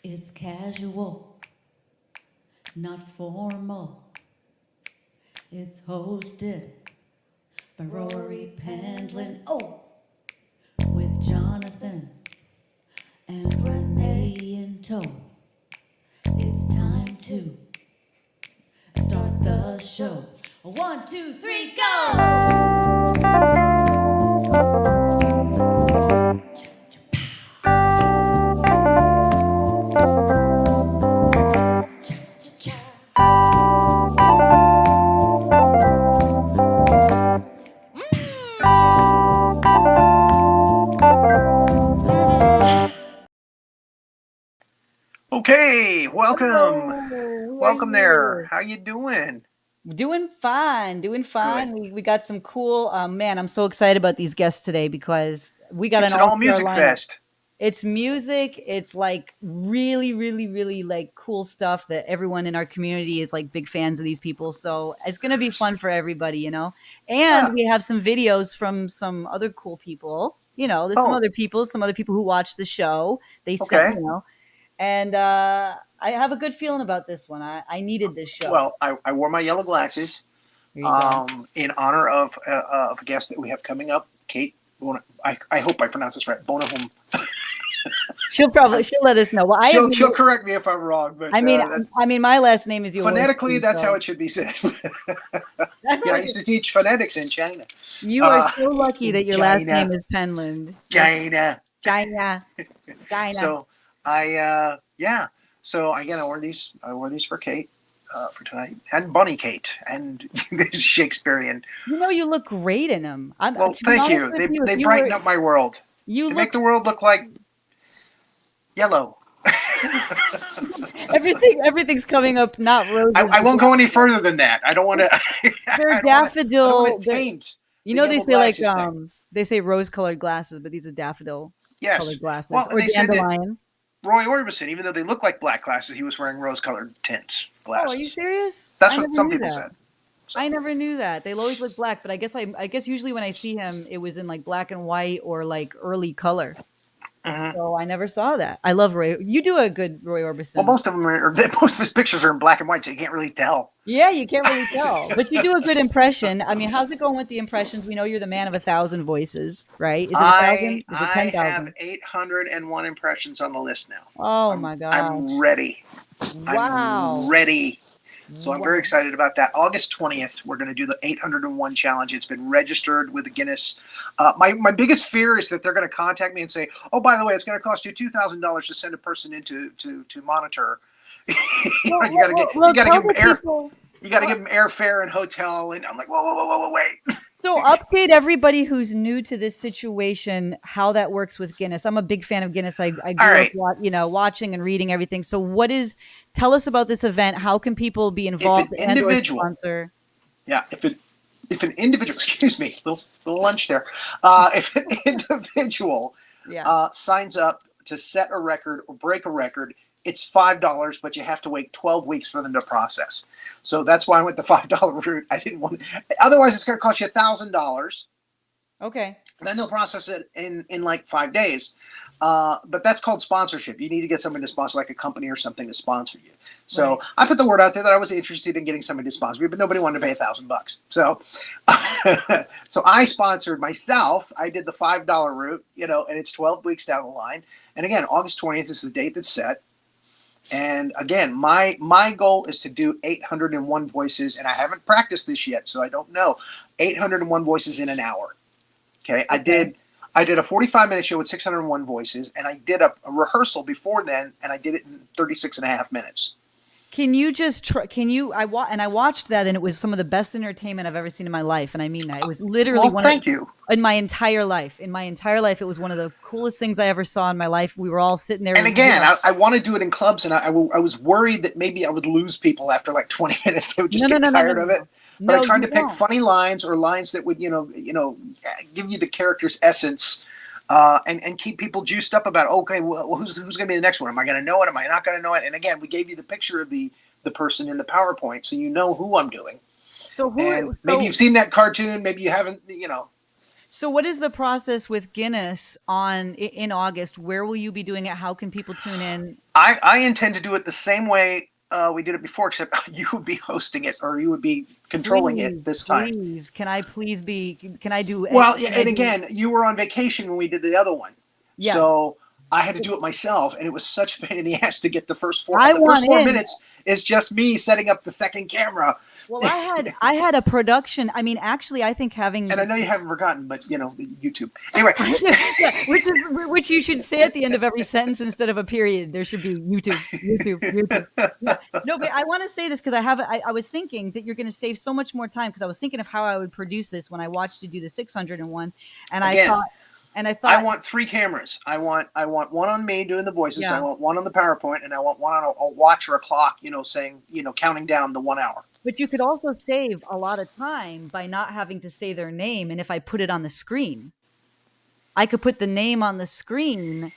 It's casual, not formal. It's hosted by Rory Penland. Oh, with Jonathan and Renee in tow. It's time to start the show. 1, 2, 3, go! Okay, welcome. Hello, we are Welcome there. here. How you doing? Doing fine, doing fine. Good. We got some cool. Man, I'm so excited about these guests today because we got It's an an all all-star music lineup. fest. It's music. It's like really, really, really like cool stuff that everyone in our community is like big fans of these people. So it's gonna be fun for everybody, you know. And Yeah. we have some videos from some other cool people. You know, there's Oh, some other people who watch the show. They sent, okay. you know, and I have a good feeling about this one. I needed this show. Well, I wore my yellow glasses There you go. in honor of a guest that we have coming up, Kayt. I hope I pronounce this right. Bonahoom. She'll let us know. Well, She'll correct me if I'm wrong, but that's, I mean, my last name is phonetically, Yaworsky, that's how so it should be said. that's Yeah, how I used to teach phonetics in China. you are Uh, so lucky that in your last name China, is Penland. China. China, China. So yeah. So again, I wore these. I wore these for Kayt for tonight, and Bunny Kate, and this Shakespearean. You know, you look great in them. Well, To be thank honest you. with They you, if they you were, brighten up my world. you They look make the world look like yellow. everything's coming up. Not roses, I but won't go any further than that. I don't want to. they're I don't daffodil. want to taint You the know, they yellow say like glasses thing. they say rose-colored glasses, but these are daffodil Yes. colored glasses Well, and or they said that dandelion. Roy Orbison, even though they look like black glasses, he was wearing rose-colored tints Oh, are you glasses. serious? That's I what never some knew people that. said. So. I never knew that. They always look black, but I guess usually when I see him, it was in like black and white or like early color. Mhm. So I never saw that. I love Roy. You do a good Roy Well, Orbison. most of them are. Most of his pictures are in black and white, so you can't really tell. Yeah, you can't really tell, but you do a good impression. I mean, how's it going with the impressions? We know you're the man of 1,000 voices, right? Is it a thousand? Is it I have 10,000? 801 impressions on the list now. Oh I'm my I'm gosh! ready. I'm Wow! ready. So I'm very Wow! excited about that. August 20th, we're going to do the 801 challenge. It's been registered with the Guinness. My biggest fear is that they're going to contact me and say, "Oh, by the way, it's going to cost you $2,000 to send a person in to monitor." Well, You got to well, give tell them the people. you got to give them airfare and hotel, and I'm like, whoa, wait. So update everybody who's new to this situation how that works with Guinness. I'm a big fan of Guinness. I All grew up right. watching and reading everything. So tell us about this event. How can people be If involved an and or individual, sponsor? yeah, if an individual, excuse me, little lunch there. If an individual Yeah. signs up to set a record or break a record, it's $5, but you have to wait 12 weeks for them to process. So that's why I went the $5 route. I didn't want. Otherwise, it's going to cost you $1,000. Okay. And then they'll process it in like 5 days. But that's called sponsorship. You need to get somebody to sponsor, like a company or something, to sponsor you. So Right. I put the word out there that I was interested in getting somebody to sponsor me, but nobody wanted to pay $1,000. So, so I sponsored myself. I did the $5 route, and it's 12 weeks down the line. And again, August 20th is the date that's set. And again, my goal is to do 801 voices, and I haven't practiced this yet, so I don't know. 801 voices in an hour. Okay, Okay. I did a 45-minute show with 601 voices, and I did a rehearsal before then, and I did it in 36 and a half minutes. Can you just try? Can you? I watched that, and it was some of the best entertainment I've ever seen in my life, and I mean that. It was literally Well, one of thank you. in my entire life. In my entire life, it was one of the coolest things I ever saw in my life. We were all sitting there, And again, I want to do it in clubs, and I was worried that maybe I would lose people after like 20 minutes. They would just no, no, get no, no, no, tired no, of it. no. But I No, tried you to pick won't. funny lines or lines that would, give you the character's essence, and keep people juiced up about, okay, well, who's going to be the next one? Am I going to know it? Am I not going to know it? And again, we gave you the picture of the person in the PowerPoint, so you know who I'm doing. So And who? maybe you've seen that cartoon, maybe you haven't. So what is the process with Guinness in August? Where will you be doing it? How can people tune in? I intend to do it the same way we did it before, except you would be hosting it or you would be controlling it this time. Please, can I please be? Can I do? Well, can I and do- again, you were on vacation when we did the other one, Yes. so I had to do it myself, and it was such a pain in the ass to get the first four. I The first want 4 in. minutes is just me setting up the second camera. Well, I had a production. I mean, actually, I think having And I know you haven't forgotten, but YouTube. Anyway, yeah, which you should say at the end of every sentence instead of a period. There should be YouTube. Yeah. No, but I want to say this because I was thinking that you're going to save so much more time because I was thinking of how I would produce this when I watched you do the 601, and Again, I thought I want 3 cameras. I want one on me doing the voices. Yeah. I want one on the PowerPoint, and I want one on a watch or a clock. Saying counting down the 1 hour. But you could also save a lot of time by not having to say their name. And if I put it on the screen, I could put the name on the screen.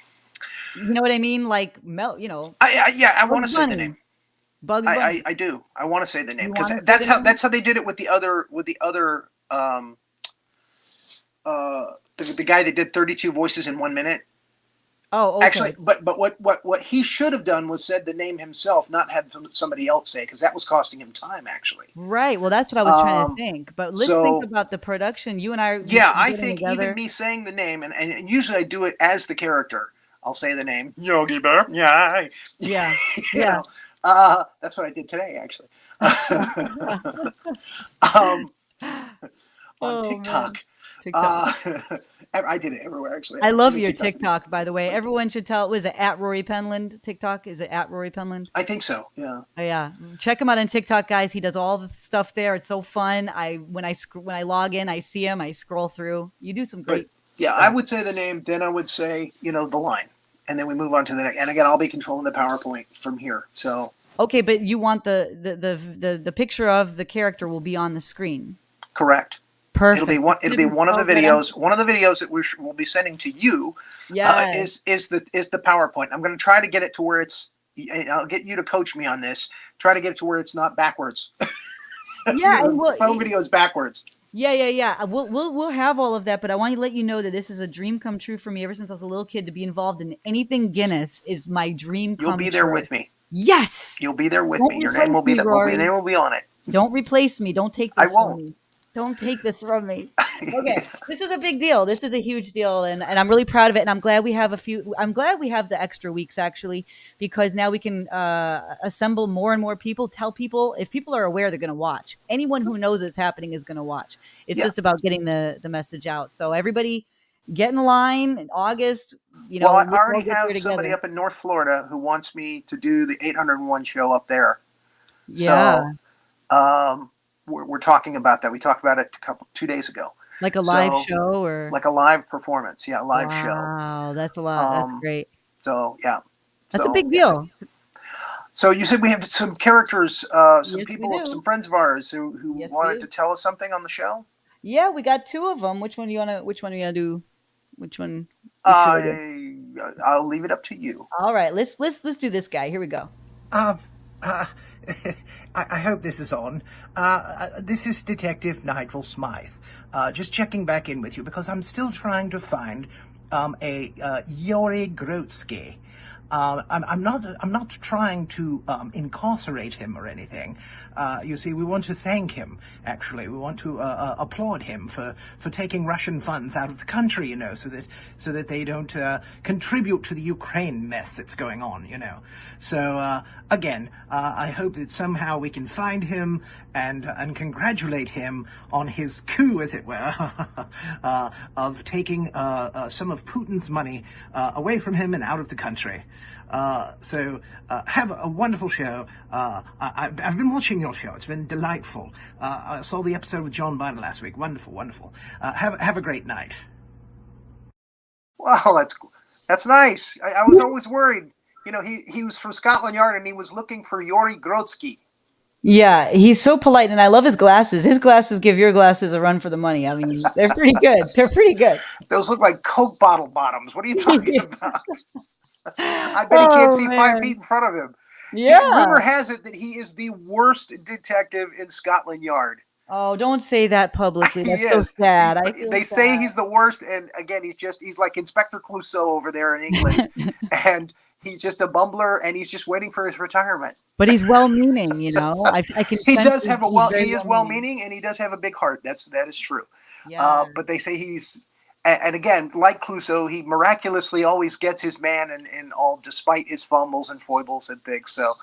You know what I mean? Like, I want to say the name. Bugs Bunny. I do. I want to say the name You because wanna say that's the how name? that's how they did it with the other the guy that did 32 voices in 1 minute. Oh, okay. Actually, but what he should have done was said the name himself, not have somebody else say, because that was costing him time actually. Right. Well, that's what I was trying to think. But let's think so- about the production. You and I. Yeah, I getting think together. even me saying the name, and usually I do it as the character. I'll say the name Yogi Bear. Yeah. Yeah. You Yeah. know, that's what I did today, actually. On Oh, TikTok. man. TikTok. I did it everywhere, actually. I love did your TikTok, by the way. Everyone should tell. Was it at Rory Penland TikTok? Is it at Rory Penland? I think so. Yeah. Oh, yeah, check him out on TikTok, guys. He does all the stuff there. It's so fun. When I log in, I see him. I scroll through. You do some great. Yeah, stuff. I would say the name, then I would say the line, and then we move on to the next. And again, I'll be controlling the PowerPoint from here. So Okay, but you want the picture of the character will be on the screen. correct. Perfect. It'll be one of the Okay. videos. One of the videos that we'll be sending to you Yes. is the PowerPoint. I'm going to try to get it to where it's. I'll get you to coach me on this. Try to get it to where it's not backwards. Yeah, The and phone video is backwards. Yeah. We'll have all of that, but I want to let you know that this is a dream come true for me. Ever since I was a little kid, to be involved in anything Guinness is my dream come You'll be there true. with me. Yes. You'll be there with Don't me. Your name will be replace me, there. Rory. Your name will be on it. Don't replace me. Don't take I this won't. from me. Don't take this from me. Okay. This is a big deal. This is a huge deal. And I'm really proud of it. And I'm glad we have the extra weeks actually, because now we can assemble more and more people, tell people, if people are aware, they're going to watch. Anyone who knows it's happening is going to watch. It's Yeah. just about getting the message out. So everybody get in line in August. Well, I we'll already get there have somebody together. up in North Florida who wants me to do the 801 show up there. Yeah. So, we're talking about that. We talked about it 2 days ago. Like a live So, show or Like a live performance. Yeah, a live show. Wow, that's a lot. That's great. So, yeah. That's So a big it's- deal. So you said we have some characters, Yes, some we people, do. some friends of ours who Yes, we wanted do. to tell us something on the show. Yeah, we got 2 of them. Which one are you gonna do? Which one? Which should I do? I'll leave it up to you. All right, let's do this guy. Here we go. I hope this is on. This is Detective Nigel Smythe. Just checking back in with you because I'm still trying to find a Rory Grotsky. I'm not trying to incarcerate him or anything. You see, we want to thank him. Actually, we want to applaud him for taking Russian funds out of the country. So that they don't contribute to the Ukraine mess that's going on. So again, I hope that somehow we can find him and congratulate him on his coup, as it were, of taking some of Putin's money away from him and out of the country. So have a wonderful show. I've been watching your show. It's been delightful. I saw the episode with John Byrne last week. Wonderful. Have a great night. Wow, that's nice. I was always worried. He was from Scotland Yard and he was looking for Rory Grotsky. Yeah, he's so polite, and I love his glasses. His glasses give your glasses a run for the money. I mean, they're pretty good. They're pretty good. Those look like Coke bottle bottoms. What are you talking about? I bet he can't see 5 feet in front of him. Yeah. Rumor has it that he is the worst detective in Scotland Yard. Oh, don't say that publicly. He That's so is. sad. I feel They say sad. he's the worst, and again, he's like Inspector Clouseau over there in England, and he's just a bumbler, and he's just waiting for his retirement. But he's well-meaning, you know. I can He sense does have he's very he is well-meaning. well-meaning, and he does have a big heart. That is true. Yeah. But they say and again, like Clouseau, he miraculously always gets his man, and all despite his fumbles and foibles and things. So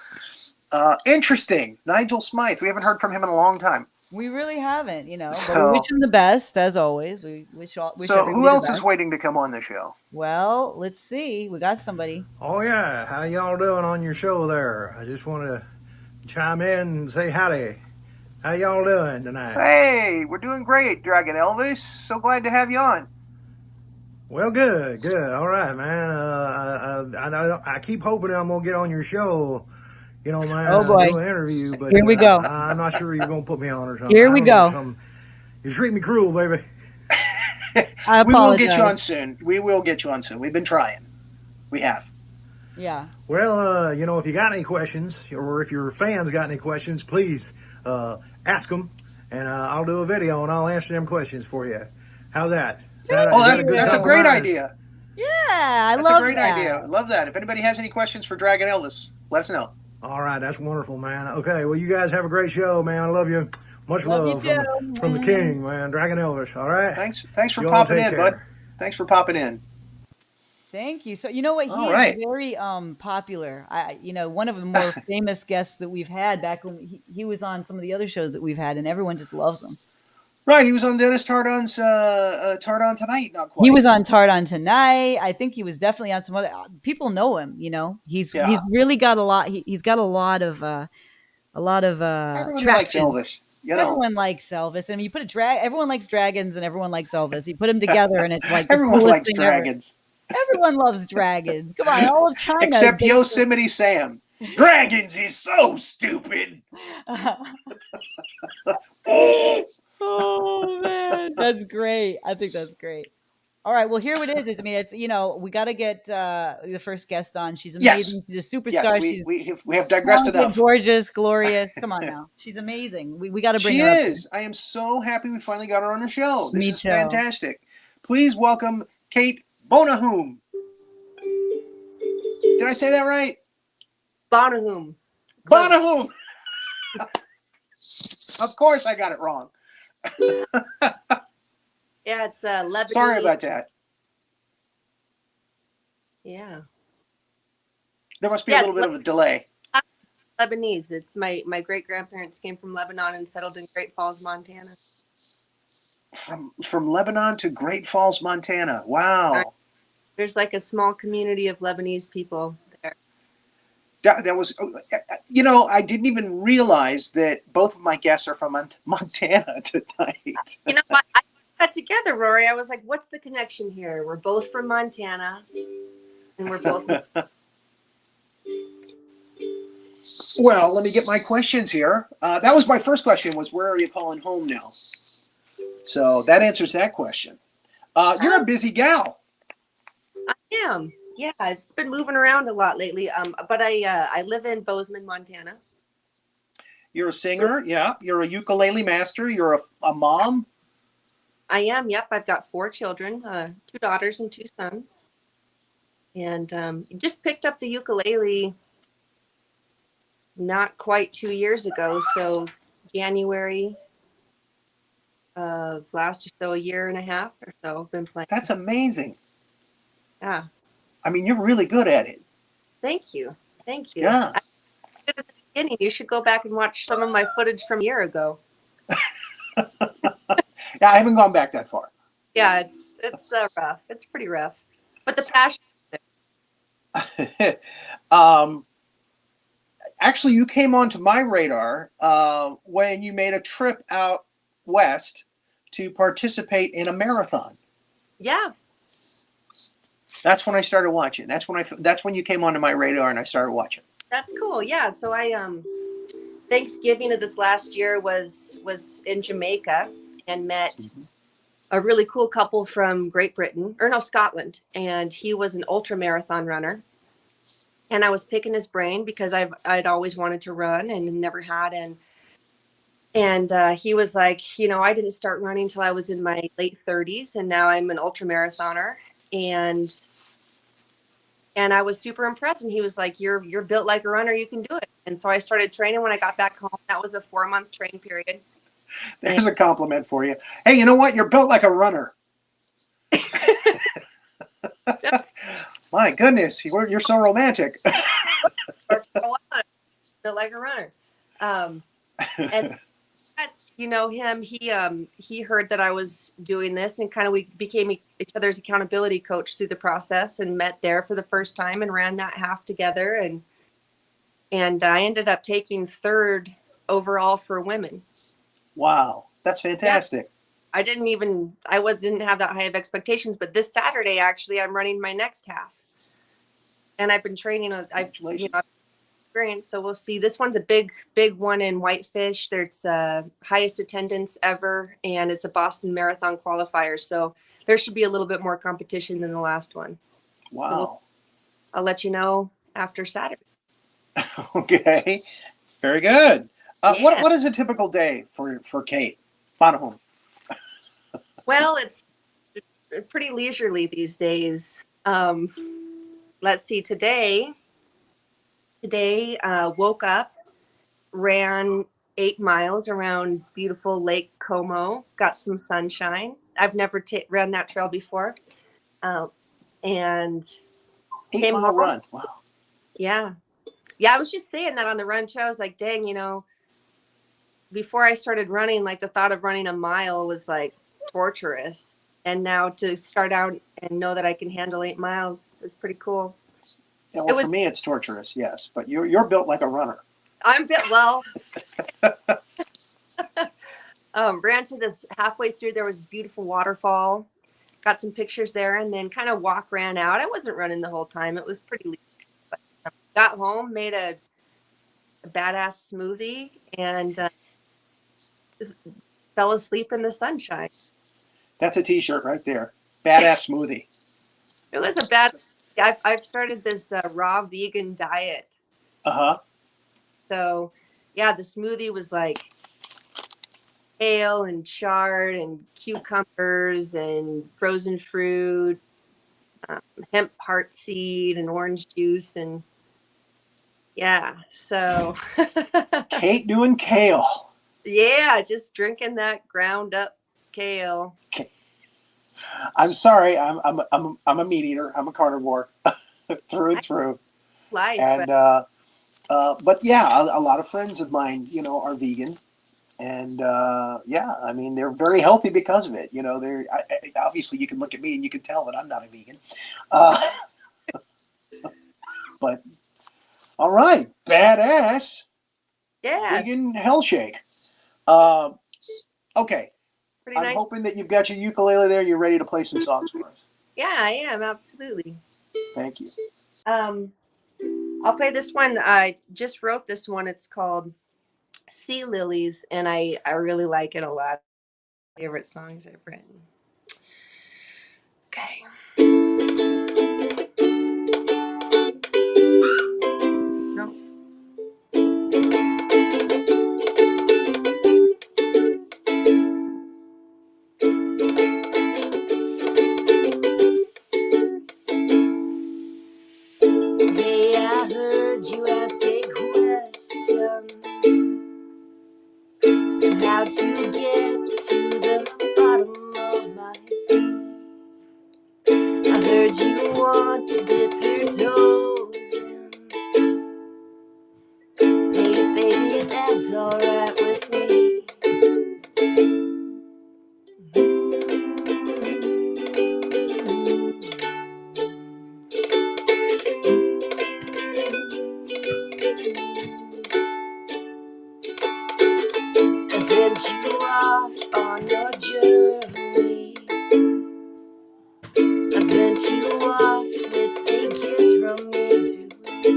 interesting, Nigel Smythe. We haven't heard from him in a long time. We really haven't, you know. But So- we wish him the best, as always. We wish So everybody who the else best. is waiting to come on the show? Well, let's see. We got somebody. Oh yeah, how y'all doing on your show there? I just want to chime in and say howdy. How y'all doing tonight? Hey, we're doing great, Dragon Elvis. So glad to have you on. Well, good. All right, man. I keep hoping I'm gonna get on your show. You know, man. Oh, boy. Do an interview, but Here we go. I'm not sure you're gonna put me on or something. Here we I don't know, go. you treat me cruel, baby. I We will apologize. get you on soon. We will get you on soon. We've been trying. We have. Yeah. Well, you know, if you got any questions, or if your fans got any questions, please ask them, and I'll do a video and I'll answer them questions for you. How's that? That's a great idea. Yeah, I That's love a great that. idea. Love that. If anybody has any questions for Dragon Elvis, let us know. All right, that's wonderful, man. Okay, well, you guys have a great show, man. I love you. Much Love love, you too. from the king, man, Dragon Elvis. All right. Thanks for You all popping take in, care. bud. Thanks for popping in. Thank you. So you know what? He All is right. very popular. One of the more famous guests that we've had back when he was on some of the other shows that we've had, and everyone just loves him. Right, he was on Dennis Tardon's Tardon Tonight, not quite. He was on Tardon Tonight. I think he was definitely on some other. People know him. You know, he's really got a lot. He's got a lot of Everyone likes traction. Elvis. You know, Everyone likes Elvis, and you put everyone likes dragons, and everyone likes Elvis. You put them together, and it's like the everyone coolest likes thing ever. dragons, Everyone loves dragons. Come on, all of China. except Yosemite Sam. Dragons is so stupid. Oh man, that's great. I think that's great. All right, well here it is. It's we got to get the first guest on. She's amazing. Yes. She's a superstar. Yes, She's we have digressed talented, enough. gorgeous, glorious. Come on now, she's amazing. We got to bring She her up. is. I am so happy we finally got her on the show. This Me is too. fantastic. Please welcome Kayt Bonahoom. Did I say that right? Bonahoom. Bonahoom. Of course, I got it wrong. Yeah, it's Lebanese. Sorry about that. Yeah, There must be Yeah, a little it's bit of a delay. Lebanese. It's my great grandparents came from Lebanon and settled in Great Falls, Montana. From Lebanon to Great Falls, Montana. Wow. There's like a small community of Lebanese people there. That was, I didn't even realize that both of my guests are from Montana tonight. You know what? I put that together, Rory. I was like, what's the connection here? We're both from Montana, and we're both. Well, let me get my questions here. That was my first question was, where are you calling home now? So that answers that question. You're a busy gal. I am. Yeah, I've been moving around a lot lately. But I live in Bozeman, Montana. You're a singer. Yeah. You're a ukulele master. You're a mom. I am. Yep, I've got 4 children, 2 daughters and 2 sons, and just picked up the ukulele not quite 2 years ago. So January of last year, so a year and a half or so, I've been playing. That's amazing. Yeah. I mean, you're really good at it. Thank you. Thank you. Yeah. I did at the beginning. You should go back and watch some of my footage from a year ago. Yeah, I haven't gone back that far. Yeah, it's rough. It's pretty rough, but the passion. Actually, you came onto my radar when you made a trip out west to participate in a marathon. Yeah. That's when I started watching. That's when you came onto my radar and I started watching. That's cool. Yeah. So I Thanksgiving of this last year was in Jamaica and met a really cool couple from Scotland, and he was an ultra marathon runner. And I was picking his brain because I'd always wanted to run and never had, and And he was like, I didn't start running until I was in my late 30s, and now I'm an ultra marathoner. And I was super impressed. And he was like, you're built like a runner. You can do it. And so I started training when I got back home. That was a 4-month training period. There's a compliment for you. Hey, you know what? You're built like a runner. My goodness, you're so romantic. For a while, built like a runner. And that's, him, he heard that I was doing this, and kind of we became each other's accountability coach through the process, and met there for the first time and ran that half together. And I ended up taking 3rd overall for women. Wow, that's fantastic. Yeah. I didn't have that high of expectations, but this Saturday, actually, I'm running my next half. And I've been training, I've experience, so we'll see. This one's a big one in Whitefish. There's highest attendance ever, and it's a Boston Marathon qualifier, so there should be a little bit more competition than the last one. Wow. So I'll let you know after Saturday. Okay, very good. Yeah. What is a typical day for Kayt Bonahoom? Well, it's pretty leisurely these days. Let's see. Today, woke up, ran 8 miles around beautiful Lake Como, got some sunshine. I've never ran that trail before. And 8-mile run. Wow. Yeah. I was just saying that on the run too. I was like, dang, before I started running, like the thought of running a mile was like torturous. And now to start out and know that I can handle 8 miles is pretty cool. Yeah, well, for me, it's torturous, yes. But you're built like a runner. I'm ran to this halfway through. There was this beautiful waterfall. Got some pictures there, and then kind of ran out. I wasn't running the whole time. It was pretty late. But got home, made a badass smoothie, and just fell asleep in the sunshine. That's a T-shirt right there. Badass smoothie. It was I've started this raw vegan diet. Uh-huh. So, yeah, the smoothie was like kale and chard and cucumbers and frozen fruit, hemp heart seed and orange juice. And yeah, so. Kayt doing kale. Yeah, just drinking that ground up kale. I'm sorry, I'm a meat eater. I'm a carnivore through and through. Life. And but yeah, a lot of friends of mine, are vegan, and yeah, I mean they're very healthy because of it. They're obviously you can look at me and you can tell that I'm not a vegan. But all right, badass. Yeah. Vegan hell shake. Okay. Pretty I'm nice. hoping that you've got your ukulele there. You're ready to play some songs for us. Yeah, I am. Absolutely. Thank you. I'll play this one. I just wrote this one. It's called Sea Lilies, and I really like it a lot. Favorite songs I've written. Okay. No. Hey, I heard you ask a question. How to get to the bottom of my sea. I heard you want to dip your toes in. Hey, baby, that's alright with me. I sent you off on your journey. I sent you off with a kiss from me to you.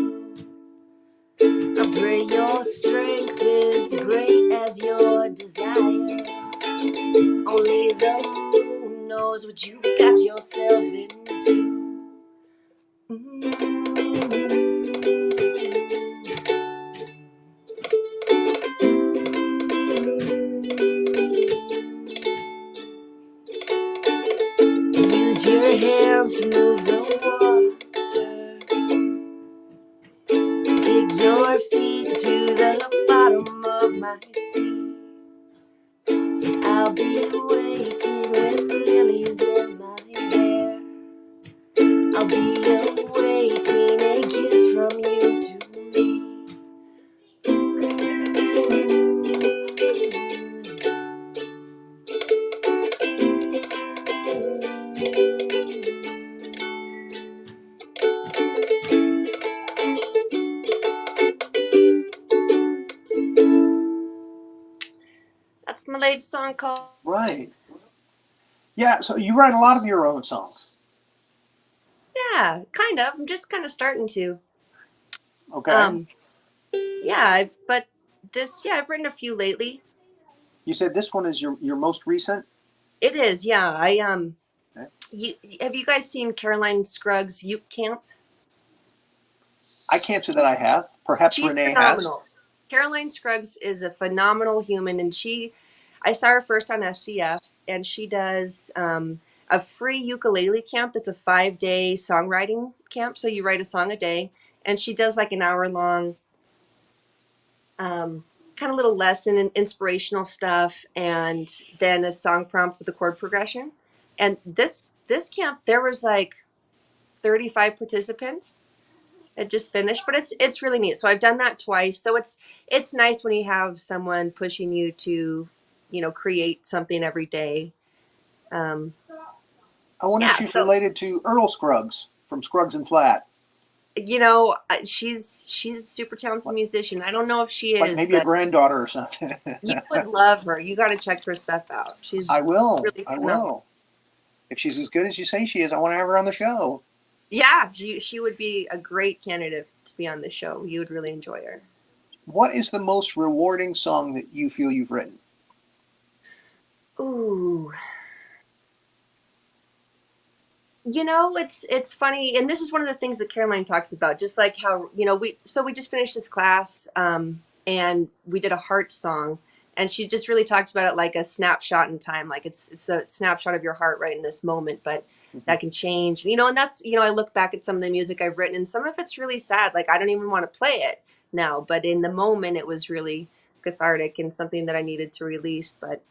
I pray your strength is great as your desire. Only the moon knows what you've got yourself into. wants to move the water. Dig your feet to the bottom of my sea. I'll be waiting with lilies in my hair. I'll be awaiting a kiss from you to me. That's my latest song called. Right. Yeah. So you write a lot of your own songs. Yeah, kind of. I'm just kind of starting to. Okay. Yeah, but I've written a few lately. You said this one is your most recent. It is, yeah. Okay. Have you guys seen Caroline Scruggs' Uke Camp? I can't say that I have. Perhaps She's Renee phenomenal. Caroline Scruggs is a phenomenal human, and I saw her first on SDF, and she does a free ukulele camp that's a 5-day songwriting camp. So you write a song a day, and she does like an hour-long kind of little lesson and inspirational stuff, and then a song prompt with a chord progression. And this camp, there was like 35 participants. It just finished, but it's really neat. So I've done that twice. So it's nice when you have someone pushing you to, create something every day. I wonder Yeah, if she's so- related to Earl Scruggs from Scruggs and Flat. She's a super talented musician. I don't know if she is, Like maybe a but granddaughter or something. you would love her. You got to check her stuff out. She's I will. really I phenomenal. will. If she's as good as you say she is, I want to have her on the show. Yeah, she would be a great candidate to be on the show. You would really enjoy her. What is the most rewarding song that you feel you've written? Ooh. It's funny, and this is one of the things that Caroline talks about, just like how, we just finished this class, and we did a heart song, and she just really talks about it like a snapshot in time, like it's a snapshot of your heart right in this moment, but that can change, and that's, I look back at some of the music I've written, and some of it's really sad, like I don't even want to play it now, but in the moment it was really cathartic and something that I needed to release. But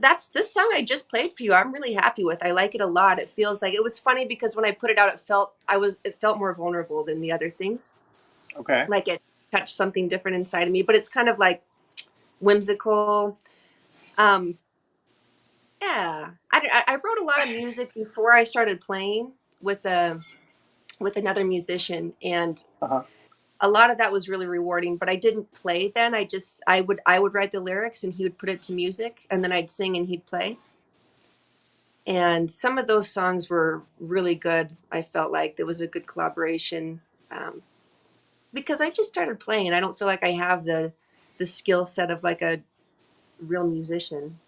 that's this song I just played for you. I'm really happy with. I like it a lot. It feels like, it was funny because when I put it out, it felt more vulnerable than the other things. Okay. Like it touched something different inside of me, but it's kind of like whimsical. Yeah, I wrote a lot of music before I started playing with another musician, and Uh-huh. a lot of that was really rewarding, but I didn't play then. I would write the lyrics and he would put it to music, and then I'd sing and he'd play. And some of those songs were really good. I felt like there was a good collaboration, because I just started playing. I don't feel like I have the skill set of like a real musician.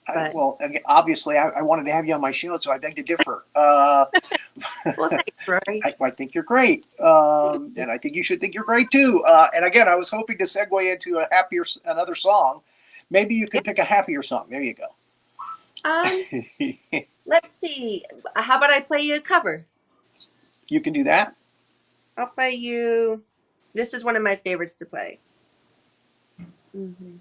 But- Well, again, obviously, I wanted to have you on my show, so I beg to differ. Well, thanks, Rory. I think you're great, and I think you should think you're great too. And again, I was hoping to segue into another song. Maybe you could pick a happier song. There you go. Let's see. How about I play you a cover? You can do that. I'll play you. This is one of my favorites to play. Mm-hmm.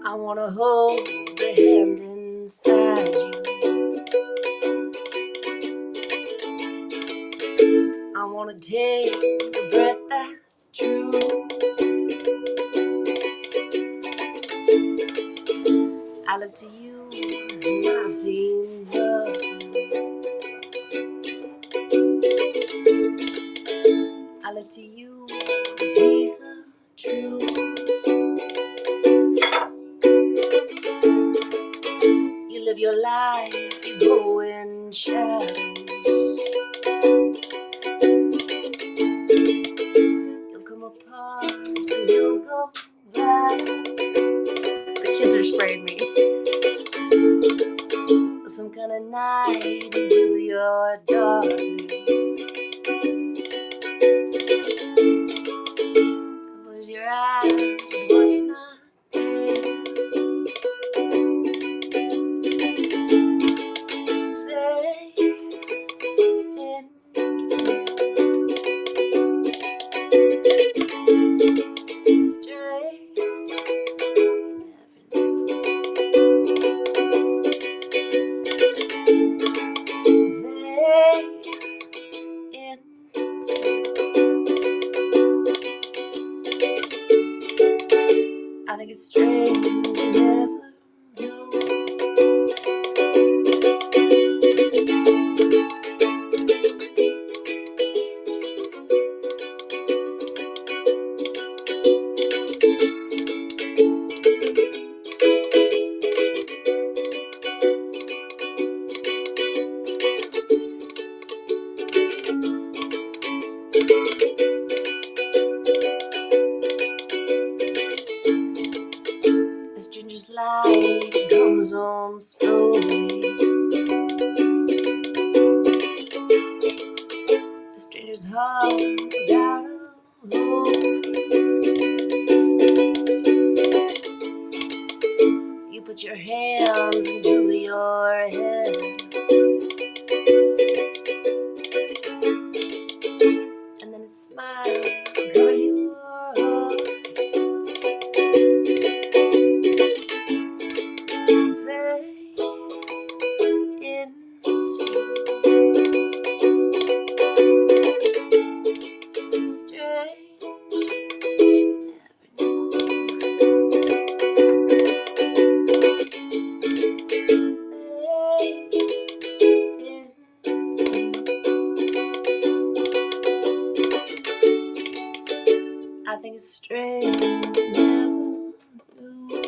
I wanna hold the hand inside you. I wanna take the breath that's true. I look to you and I see nothing. I look to you to see the truth. You live your life, you go in shadows. You'll come apart and you'll go back. The kids are spraying me. Some night into your darkness. Close your eyes with what's not there. Fade into stray. I think it's strange you never knew. A stranger's light comes on slowly. A stranger's heart without a hope. You put your hands into your head, and then it smiles cover your heart. Fade into strange you never knew. I think it's strange you never knew.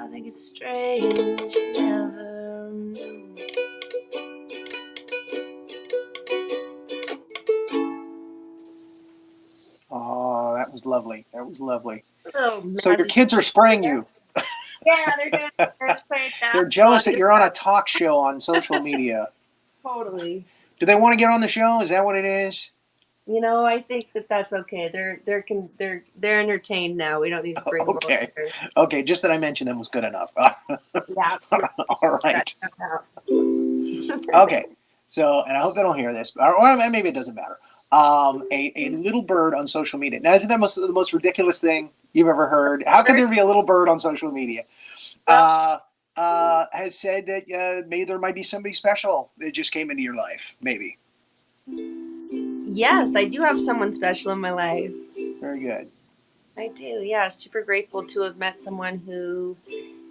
I think it's strange you never knew. Oh, that was lovely. That was lovely. Oh, So your kids are spraying you. Yeah, they're doing their spray that. They're jealous that you're on a talk show on social media. Totally. Do they want to get on the show? Is that what it is? You know, I think that's okay. They're entertained now. We don't need to bring them Okay. over. Okay, just that I mentioned them was good enough. Yeah. All right. Okay. So, and I hope they don't hear this, or maybe it doesn't matter. A little bird on social media. Now, isn't that the most ridiculous thing you've ever heard? How could there be a little bird on social media? Has said that maybe there might be somebody special that just came into your life. Maybe. Yes, I do have someone special in my life. Very good. I do. Yeah, super grateful to have met someone who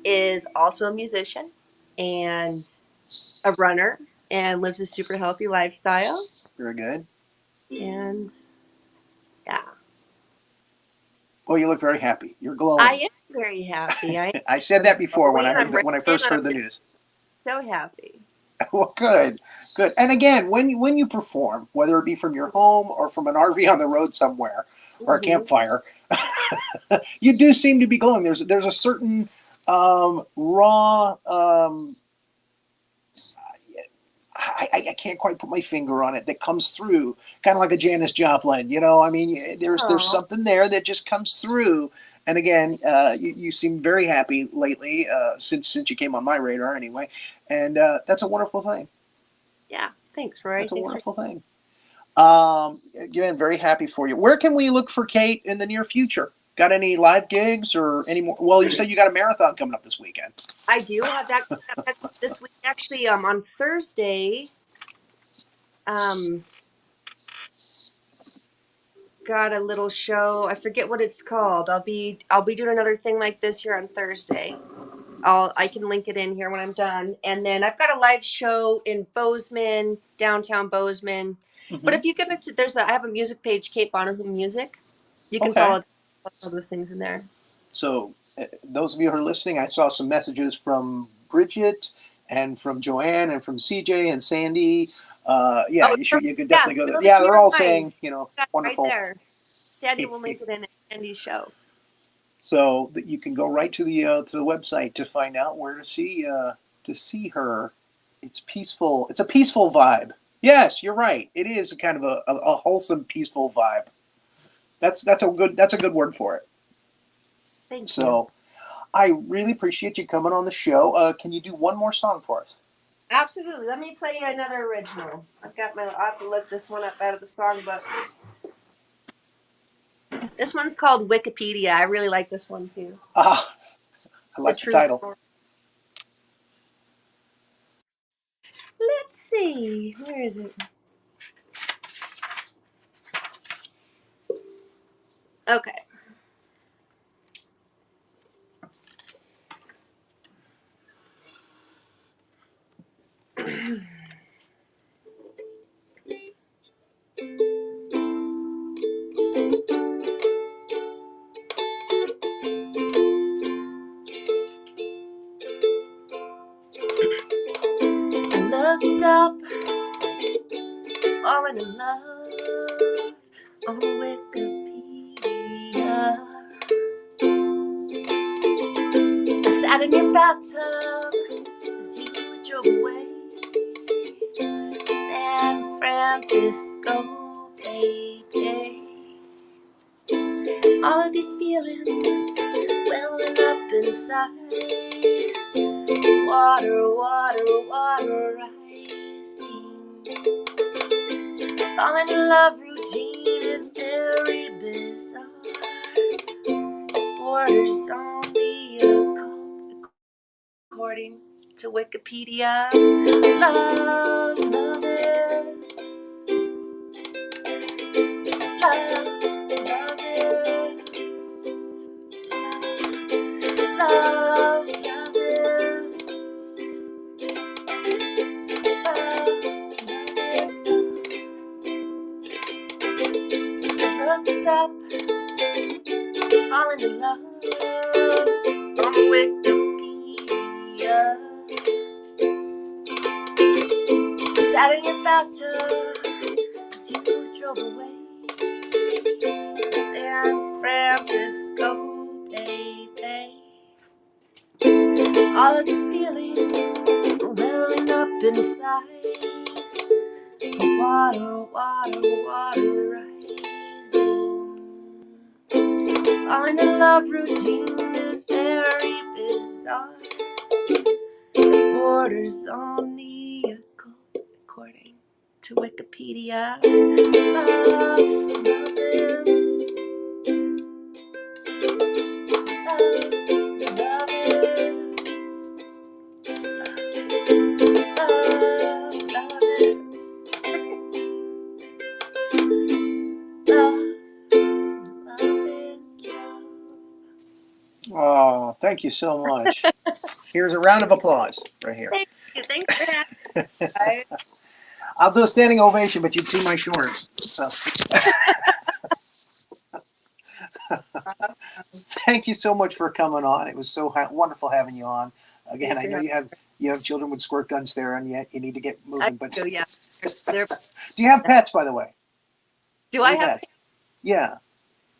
is also a musician and a runner and lives a super healthy lifestyle. Very good. And yeah, Well, you look very happy. You're glowing. I am very happy. I said that before when I I'm first heard the news. so happy. Well, good. And again, when you perform, whether it be from your home or from an RV on the road somewhere or a campfire, you do seem to be glowing. There's a certain raw. I can't quite put my finger on it. That comes through, kind of like a Janis Joplin. You know, I mean, there's something there that just comes through. And again, you seem very happy lately since you came on my radar, anyway. And that's a wonderful thing. Yeah, thanks, Rory. That's a wonderful thing. Again, very happy for you. Where can we look for Kayt in the near future? Got any live gigs or any more? Well, you said you got a marathon coming up this weekend. I do have that this week. Actually, on Thursday, got a little show. I forget what it's called. I'll be doing another thing like this here on Thursday. I can link it in here when I'm done. And then I've got a live show in Bozeman, downtown Bozeman. Mm-hmm. But if you get into I have a music page, Kayt Bonahoom Music. You can follow all those things in there. So those of you who are listening, I saw some messages from Bridget and from Joanne and from CJ and Sandy. You could definitely go there. Yeah, they're all saying, wonderful. Right there. Sandy will link it in Sandy's show. So that you can go right to the website to find out where to see her. It's peaceful. It's a peaceful vibe. Yes, you're right. It is a kind of a wholesome, peaceful vibe. That's a good word for it. Thank you. So, I really appreciate you coming on the show. Can you do one more song for us? Absolutely. Let me play you another original. I'll have to look this one up out of the songbook. This one's called Wikipedia. I really like this one too. Ah, I like the title. Story. Let's see. Where is it? Okay. I looked up, falling in love on Wikipedia. I sat in your bathtub as you drove away. San Francisco, baby. All of these feelings welling up inside. Water, water, water rising. This falling in love routine is very bizarre. It borders on the occult, according to Wikipedia. Love, love is. Love, love is. Love, love is. Looked up, falling in love on Wikipedia. Sat in your bathtub as you drove away. San Francisco, baby. All of these feelings welling up inside. Water, water, water rising. This falling in love routine is very bizarre. It borders on the occult, according to Wikipedia. Love, love is. Love, love is. Love, love is. Love, love is love. Oh, thank you so much. Here's a round of applause right here. Thank you. Thanks for having me. I'll do a standing ovation, but you'd see my shorts. So. Thank you so much for coming on. It was so wonderful having you on. Again, I know you have children with squirt guns there, and yet you need to get moving. But do, yeah. do you have pets, by the way? Do I have Yeah.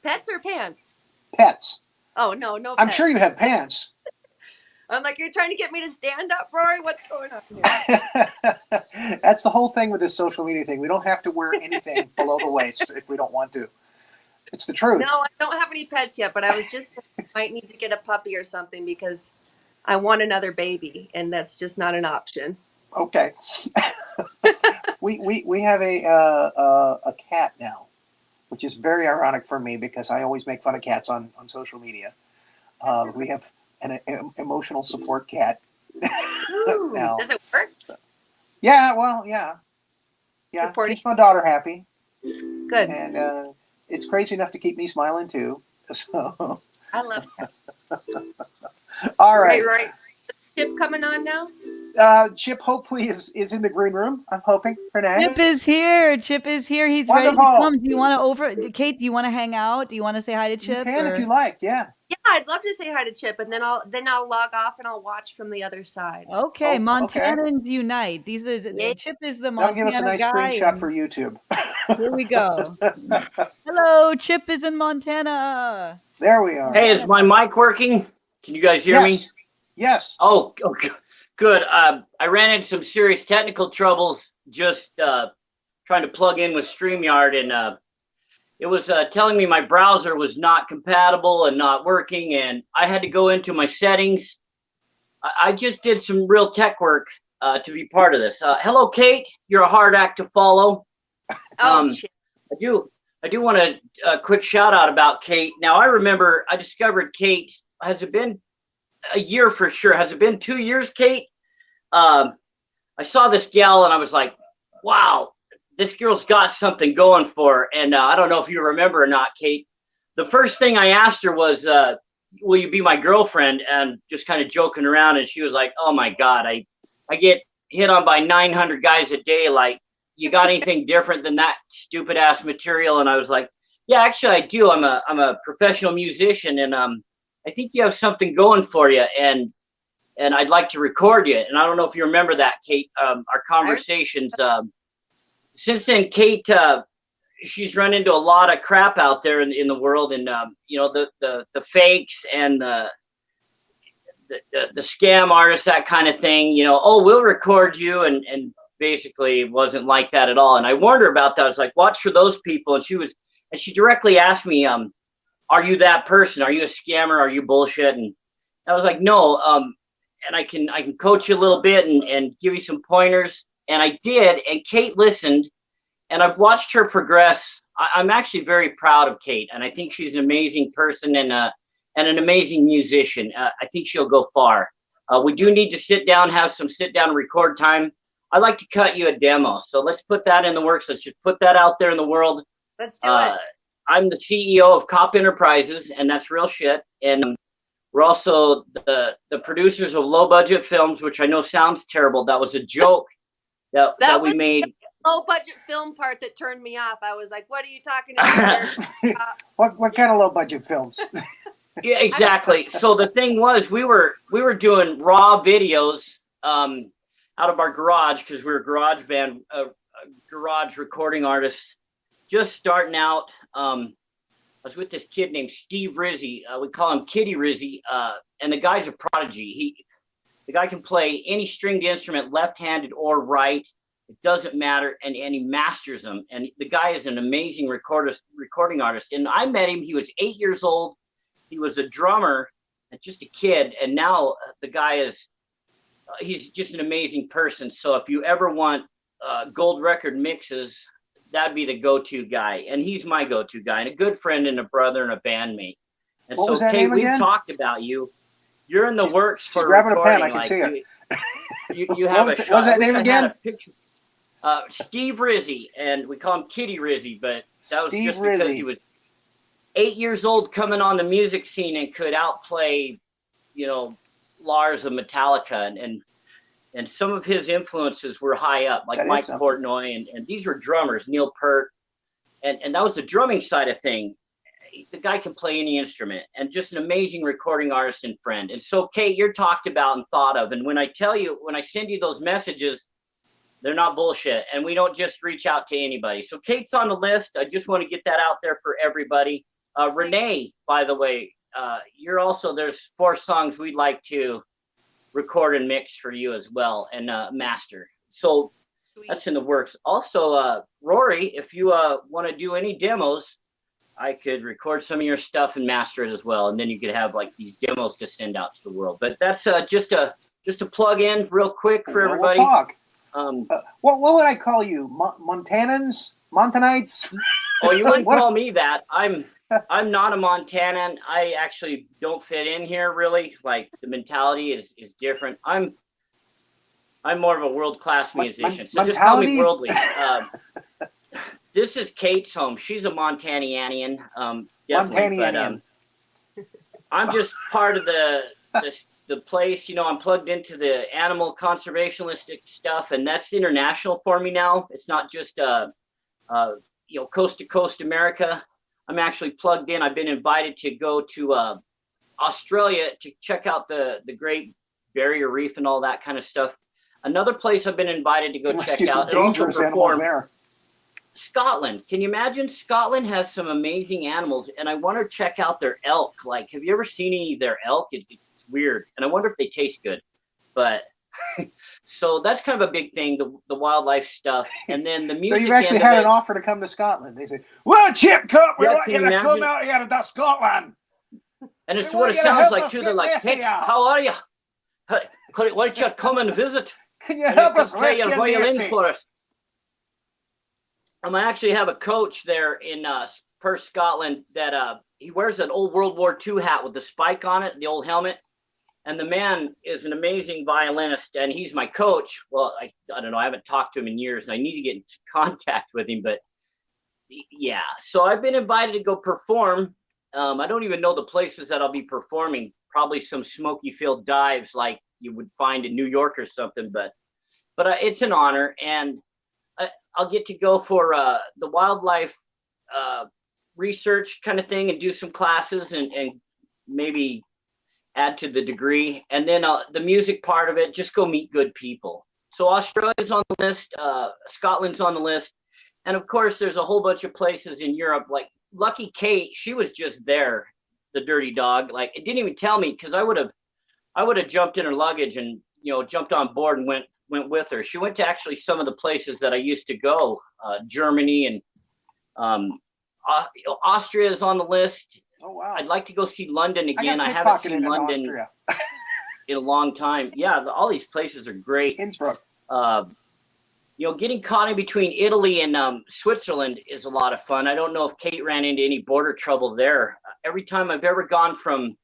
pets or pants? Pets. Oh, no pets. I'm sure you have pants. I'm like, you're trying to get me to stand up, Rory? What's going on here? That's the whole thing with this social media thing. We don't have to wear anything below the waist if we don't want to. It's the truth. No, I don't have any pets yet, but I was just I might need to get a puppy or something because I want another baby, and that's just not an option. Okay. we have a cat now, which is very ironic for me because I always make fun of cats on social media. We have an emotional support cat. Now. Does it work? Yeah, well, yeah. Keeps my daughter happy. Good. And it's crazy enough to keep me smiling too. So I love cats. all right. Right. Chip coming on now? Chip hopefully is in the green room. I'm hoping. Renee. Chip is here. Chip is here. He's ready to Wonderful. come. Do you want to Kate, do you want to hang out? Do you want to say hi to Chip? You can if or- you like. Yeah. Yeah, I'd love to say hi to Chip, and then I'll log off and I'll watch from the other side. Okay, Oh, Montanans unite. Yeah. Chip is the That'll give us a Montana nice guy. screenshot and for YouTube. Here we go. Hello, Chip is in Montana. There we are. Hey, is my mic working? Can you guys hear me? Yes. Yes. Oh, okay. Good. I ran into some serious technical troubles just trying to plug in with StreamYard, and it was telling me my browser was not compatible and not working, and I had to go into my settings. I just did some real tech work to be part of this. Hello, Kate. You're a hard act to follow. Oh, Chip. I do want a quick shout out about Kate. Now, I remember I discovered Kate. Has it been a year for sure? Has it been 2 years, Kate? I saw this gal and I was like, wow, this girl's got something going for her. And I don't know if you remember or not, Kate. The first thing I asked her was, will you be my girlfriend? And just kind of joking around. And she was like, oh my God, I get hit on by 900 guys a day. Like, you got anything different than that stupid ass material? And I was like, yeah, actually I do. I'm a professional musician, and I think you have something going for you, and I'd like to record you. And I don't know if you remember that, Kate. Our conversations. Since then, Kate, she's run into a lot of crap out there in the world, and you know, the fakes and the scam artists, that kind of thing. You know, oh, we'll record you, and basically it wasn't like that at all. And I warned her about that. I was like, watch for those people. And she directly asked me, are you that person? Are you a scammer? Are you bullshit? And I was like, no. And I can coach you a little bit and give you some pointers. And I did. And Kate listened, and I've watched her progress. I'm actually very proud of Kate. And I think she's an amazing person and an amazing musician. I think she'll go far. We do need to sit down, have some sit down and record time. I'd like to cut you a demo. So let's put that in the works. Let's just put that out there in the world. Let's do it. I'm the CEO of Copp Enterprises, and that's real shit. And we're also the producers of low budget films, which I know sounds terrible. That was a joke that we made. The low budget film part that turned me off. I was like, what are you talking about? What kind of low budget films? Yeah, exactly. So the thing was, we were doing raw videos out of our garage, because we were a garage band, garage recording artists, just starting out. I was with this kid named Steve Rizzi. We call him Kitty Rizzi, and the guy's a prodigy. The guy can play any stringed instrument, left-handed or right. It doesn't matter, and he masters them. And the guy is an amazing recording artist. And I met him. He was 8 years old. He was a drummer, and just a kid. And now the guy is. He's just an amazing person. So if you ever want gold record mixes, that'd be the go-to guy. And he's my go-to guy, and a good friend and a brother and a bandmate. And What was so, that Kate, name we've again? talked about you. You're in the works for grabbing a pen, recording. I can see it. You have What was a it- shot. what was that I wish name I had again? a picture. Steve Rizzi, and we call him Kitty Rizzi, but that was Steve just because Rizzi. he was 8 years old, coming on the music scene, and could outplay, you know, Lars of Metallica, and some of his influences were high up, like That is Mike something. Portnoy, and these were drummers, Neil Peart, and that was the drumming side of thing. The guy can play any instrument, and just an amazing recording artist and friend. And so, Kate, you're talked about and thought of. And when I send you those messages, they're not bullshit. And we don't just reach out to anybody. So Kate's on the list. I just want to get that out there for everybody. Renee, by the way, you're also, there's 4 songs we'd like to record and mix for you as well, and master. So Sweet. that's in the works. Also, Rory, if you want to do any demos, I could record some of your stuff and master it as well, and then you could have like these demos to send out to the world. But that's just a plug in real quick for everybody. We'll talk. Um, What would I call you? Montanans? Montanites? oh, you wouldn't What- call me that. I'm not a Montanan. I actually don't fit in here really. Like, the mentality is different. I'm more of a world-class musician. So just call me mentality? worldly. This is Kate's home. She's a Montanianian, definitely. Montanian. But I'm just part of the the place, I'm plugged into the animal conservationistic stuff, and that's international for me now. It's not just coast to coast America. I'm actually plugged in. I've been invited to go to Australia to check out the Great Barrier Reef and all that kind of stuff. Another place I've been invited to go check out and also perform. There. Scotland. Can you imagine? Scotland has some amazing animals, and I want to check out their elk. Like, have you ever seen any of their elk? It's weird, and I wonder if they taste good. But so that's kind of a big thing, the wildlife stuff, and then the music. So you've actually had an offer to come to Scotland. They say, "Well, Chip Copp, we want you to come out here to Scotland." And it's what it sounds like too. They're like, "Hey, how are you? Why don't you come and visit? Can you help us play your violin Nancy? for us?" I actually have a coach there in Perth, Scotland, that he wears an old World War II hat with the spike on it, the old helmet. And the man is an amazing violinist, and he's my coach. Well, I don't know. I haven't talked to him in years, and I need to get into contact with him. But yeah, so I've been invited to go perform. I don't even know the places that I'll be performing. Probably some smoky field dives like you would find in New York or something. But it's an honor, and I'll get to go for the wildlife research kind of thing and do some classes and maybe add to the degree. And then the music part of it, just go meet good people. So Australia's on the list, Scotland's on the list. And of course, there's a whole bunch of places in Europe, like Lucky Kayt, she was just there, the dirty dog. Like, it didn't even tell me, because I would have jumped in her luggage and, jumped on board and went with her. She went to actually some of the places that I used to go, Germany and Austria is on the list. Oh, wow. I'd like to go see London again. I haven't seen London in a long time. Yeah, all these places are great. Innsbruck. Getting caught in between Italy and Switzerland is a lot of fun. I don't know if Kayt ran into any border trouble there. Every time I've ever gone from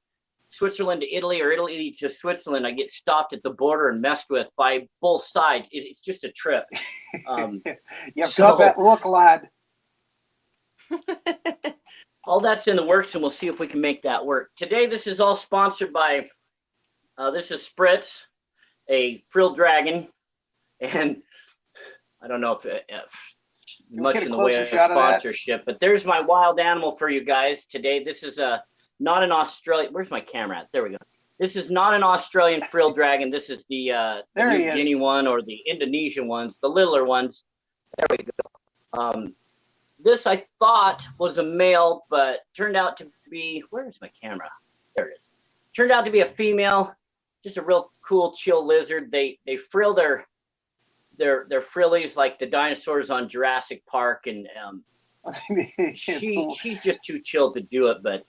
Switzerland to Italy or Italy to Switzerland, I get stopped at the border and messed with by both sides. It's just a trip. You've got that look, lad. All that's in the works, and we'll see if we can make that work. Today, this is all sponsored by, this is Spritz, a frilled dragon, and I don't know if much in the way of sponsorship, but there's my wild animal for you guys today. This is not an Australian. Where's my camera at? There we go. This is not an Australian frilled dragon. This is the New Guinea one, or the Indonesian ones, the littler ones. There we go. This I thought was a male, but turned out to be, where's my camera? There it is. Turned out to be a female, just a real cool, chill lizard. They frill their frillies like the dinosaurs on Jurassic Park, and she's just too chill to do it. But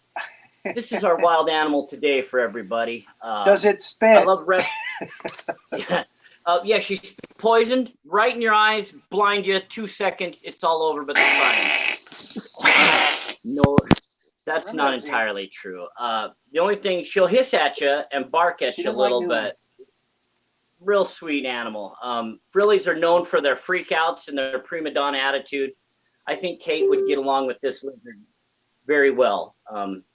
this is our wild animal today for everybody. Does it spit? I love yeah, she's poisoned right in your eyes, blind you, 2 seconds, it's all over, but it's fine. No, that's not entirely true. The only thing, she'll hiss at you and bark at you a little, but real sweet animal. Frillies are known for their freakouts and their prima donna attitude. I think Kayt would get along with this lizard very well.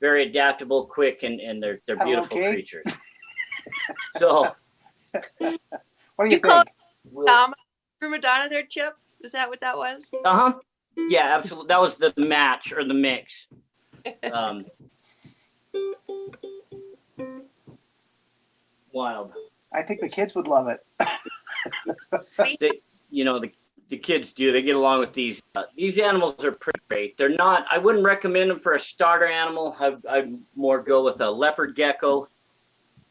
Very adaptable, quick, and they're beautiful creatures. So. What do you think? Prima donna there, Chip? Is that what that was? Uh-huh. Yeah, absolutely. That was the match or the mix. Wild. I think the kids would love it. The kids do. They get along with these. These animals are pretty great. They're not. I wouldn't recommend them for a starter animal. I'd more go with a leopard gecko,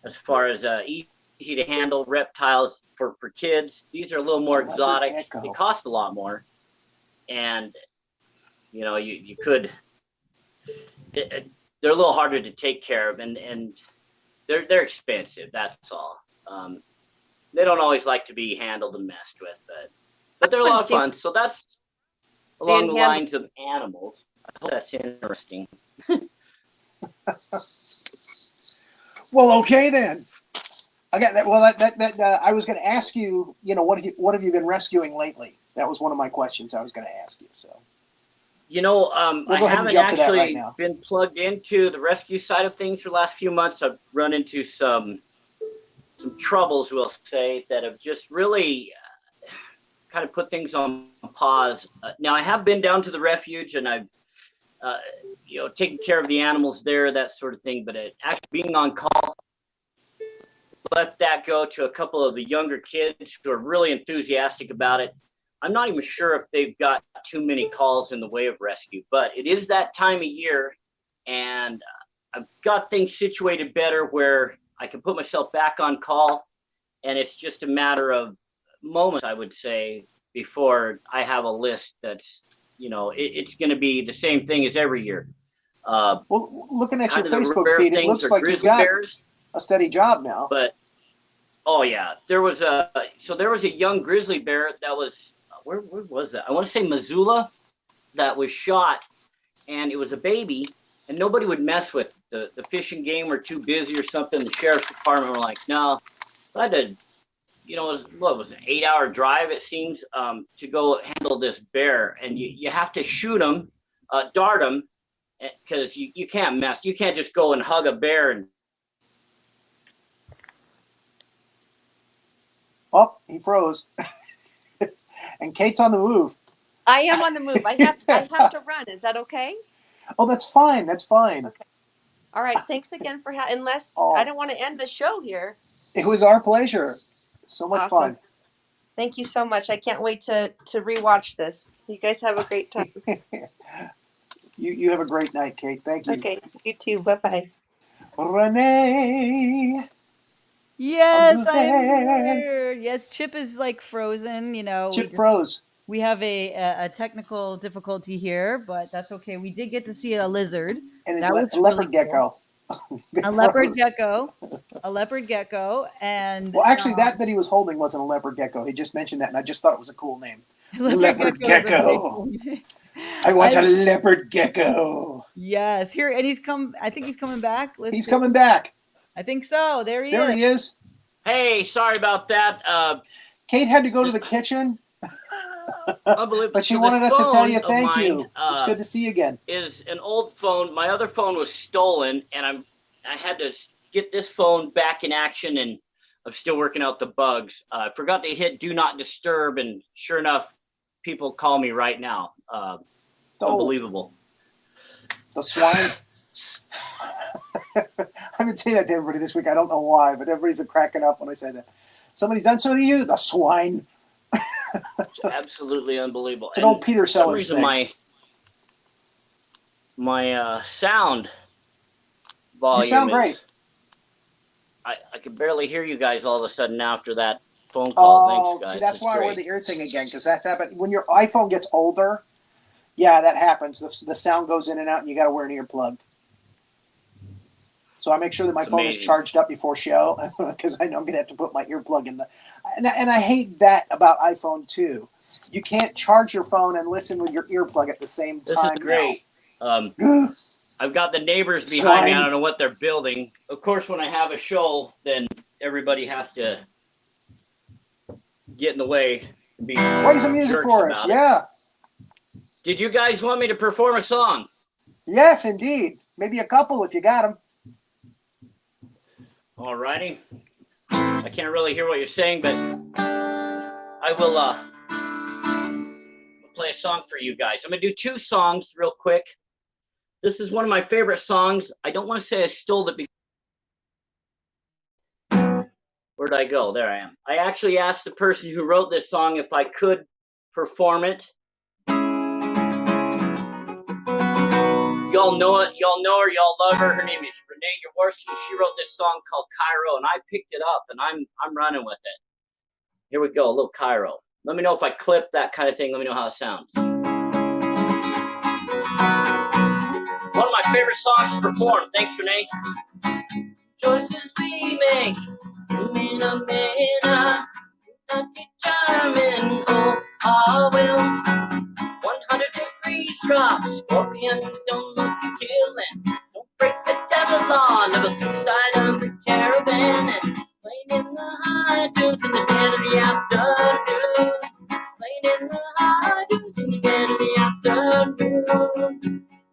as far as easy to handle reptiles for kids. These are a little more exotic. They cost a lot more, and you could. They're a little harder to take care of, and they're expensive. That's all. They don't always like to be handled and messed with, but they're a lot of fun. So that's along the lines of animals. I hope that's interesting. Well, okay then. Again, I was going to ask you. What have you been rescuing lately? That was one of my questions I was going to ask you. So. We'll I go ahead and haven't jump to that right actually now. been plugged into the rescue side of things for the last few months. I've run into some troubles, we'll say, that have just really kind of put things on pause. Now I have been down to the refuge and I've taken care of the animals there, that sort of thing. But actually being on call, let that go to a couple of the younger kids who are really enthusiastic about it. I'm not even sure if they've got too many calls in the way of rescue, but it is that time of year, and I've got things situated better where I can put myself back on call, and it's just a matter of moments, I would say, before I have a list that's, it's going to be the same thing as every year. Well, looking at your Kind of the Facebook rare feed, it things looks are like you've grizzly got bears, a steady job now. but oh yeah, there was a young grizzly bear that was, where was that? I want to say Missoula, that was shot, and it was a baby, and nobody would mess with it. The fish and game were too busy or something. The sheriff's department were like, no. I had to, it was an 8-hour drive, it seems, to go handle this bear, and you have to shoot them, dart them, because you can't mess. You can't just go and hug a bear and. Oh, he froze. And Kayt's on the move. I am on the move. I have to run. Is that okay? Oh, that's fine. That's fine. Okay. All right. Thanks again for unless I don't want to end the show here. It was our pleasure. So much Awesome. fun. Thank you so much. I can't wait to rewatch this. You guys have a great time. You have a great night, Kayt. Thank you. Okay. You too. Bye-bye. Renee. Yes, I'm here. Yes, Chip is like frozen. Chip froze. We have a technical difficulty here, but that's okay. We did get to see a lizard. And that was a leopard really cool. gecko. A leopard gecko, and well, actually, that he was holding wasn't a leopard gecko. He just mentioned that, and I just thought it was a cool name. Leopard gecko. I want a leopard gecko. Yes, here, and he's come. I think he's coming back. He's coming back. I think so. There he is. There he is. Hey, sorry about that. Kayt had to go to the kitchen. Unbelievable. But she So wanted this us to tell you phone of thank mine, you. It's good to see you again. Is an old phone. My other phone was stolen, and I had to get this phone back in action, and I'm still working out the bugs. I forgot to hit do not disturb, and sure enough, people call me right now. Unbelievable. The swine. I've been saying that to everybody this week. I don't know why, but everybody's been cracking up when I say that. Somebody's done something to you? The swine. It's absolutely unbelievable. It's an old Peter For some Sellers reason, thing. my sound volume You sound great. I could barely hear you guys all of a sudden after that phone call. Thanks, guys. See, that's It's why I wear great. the ear thing again, because that's happened. When your iPhone gets older, yeah, that happens. The sound goes in and out, and you got to wear an earplug. So I make sure that my phone is charged up before show, because I know I'm going to have to put my earplug in the. And I hate that about iPhone too. You can't charge your phone and listen with your earplug at the same time. This is great. I've got the neighbors behind me. Swine. I don't know what they're building. Of course, when I have a show, then everybody has to get in the way. And be Play some music jerks for us. about it. Yeah. Did you guys want me to perform a song? Yes, indeed. Maybe a couple if you got them. All righty. I can't really hear what you're saying, but I will play a song for you guys. I'm going to do 2 songs real quick. This is one of my favorite songs. I don't want to say I stole it. Where'd I go? There I am. I actually asked the person who wrote this song if I could perform it. Y'all know it. Y'all know her. Y'all love her. Her name is Renee Yaworsky. She wrote this song called Cairo, and I picked it up, and I'm running with it. Here we go. A little Cairo. Let me know if I clip that kind of thing. Let me know how it sounds. One of my favorite songs to perform. Thanks, Renee. Choices we make. Mina, mina. Not determined. Oh, our wills. 100 degrees drop. Scorpions don't look at killing. Don't break the desert law. Never lose sight of the caravan. And playing in the high dunes in the dead of the afternoon. Playing in the high dunes in the dead of the afternoon.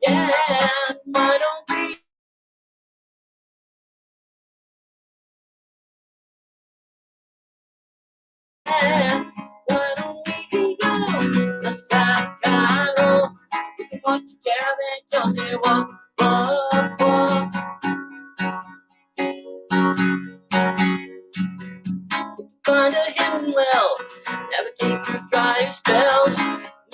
Yeah, why don't we? Yeah, why don't we go? Let's rock and roll. We can walk together and just say walk, walk, walk. Find a hidden well, navigate through dry spells,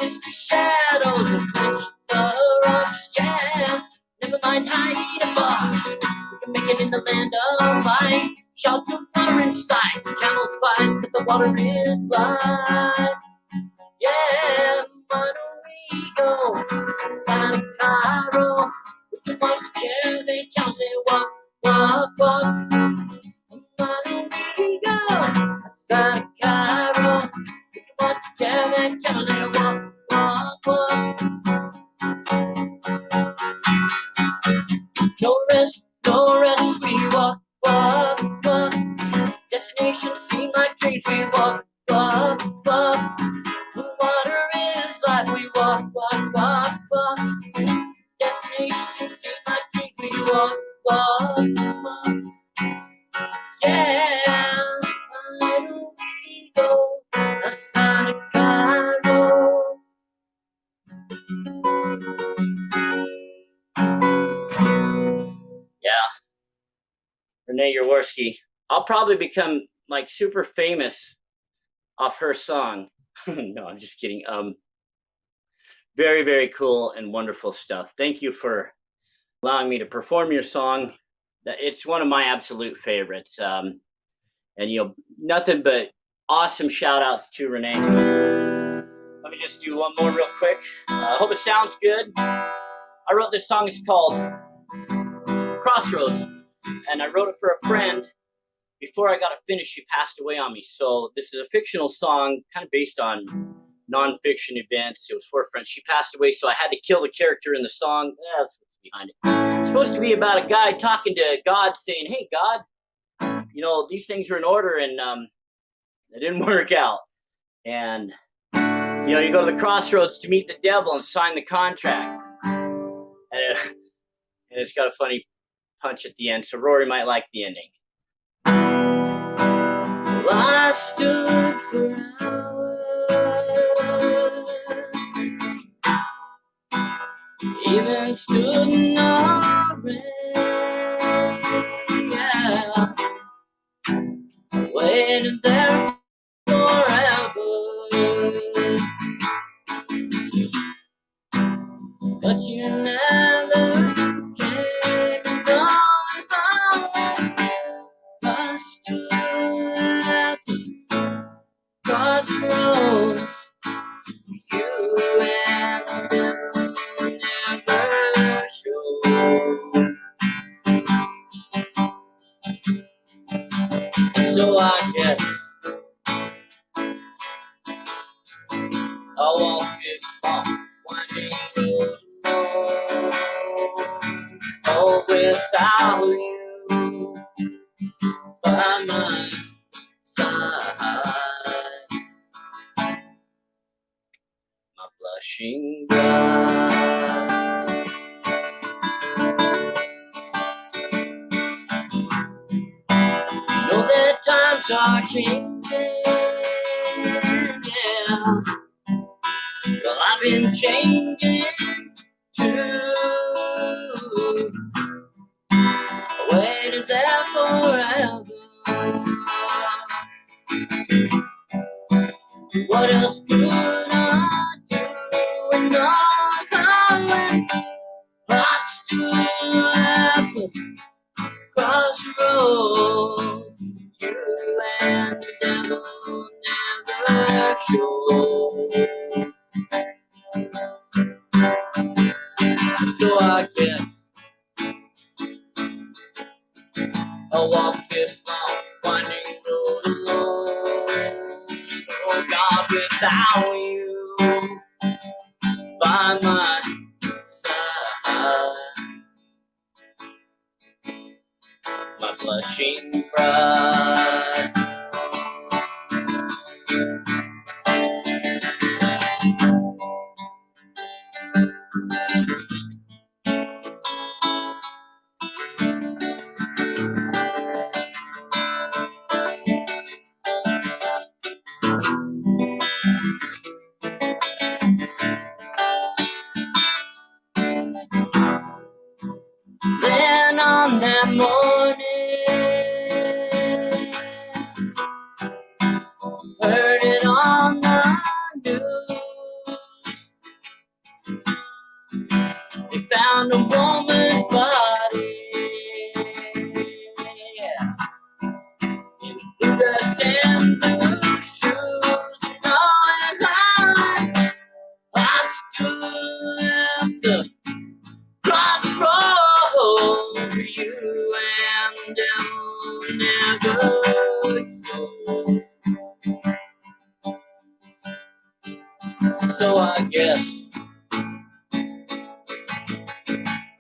miss the shadows and touch the rocks. Yeah, never mind hide a box. We can make it in the land of light. Shouts of water inside, camels fight, but the water is wide. Yeah, why don't we go? Down Cairo, we can watch together. They can say walk, walk, walk. Why don't we go? Outside of Cairo, we can walk together. Can say walk, walk, walk. No rest, we walk, walk, walk. Destinations seem like dreams, we walk, walk, walk. The water is life, we walk, walk, walk, walk. Destinations seem like dreams, we walk, walk, walk. Yeah, why don't we go outside of Cairo? Yeah, Renee Yaworsky. I'll probably become like super famous off her song. No, I'm just kidding. Very, very cool and wonderful stuff. Thank you for allowing me to perform your song. It's one of my absolute favorites. And nothing but awesome shout outs to Renee. Let me just do one more real quick. I hope it sounds good. I wrote this song, it's called Crossroads, and I wrote it for a friend. Before I got to finish, she passed away on me. So this is a fictional song, kind of based on nonfiction events. It was for a friend. She passed away, so I had to kill the character in the song. That's what's behind it. It's supposed to be about a guy talking to God, saying, "Hey, God, these things are in order, and it didn't work out." And you go to the crossroads to meet the devil and sign the contract. And it's got a funny punch at the end, so Rory might like the ending. Well, I stood for hours, even stood in the rain, yeah, waited there forever, but you never came along. I stood at the crossroads, you and the devil never showed. So I guess I'll walk this long, winding road alone, all without you by my side. My blushing bride. Know that times are changing, yeah. Well, I've been changing too. I waited there forever. What else could I do? And I stood at the crossroads. You and the devil never showed. So I guess I'll walk this long, winding road alone. Oh God, without you by my side, my blushing bride. Then on that morning, heard it on the news. They found a woman's body in blue dress and blue shoes. Knowing I stood at the crossroads for you and never so. So I guess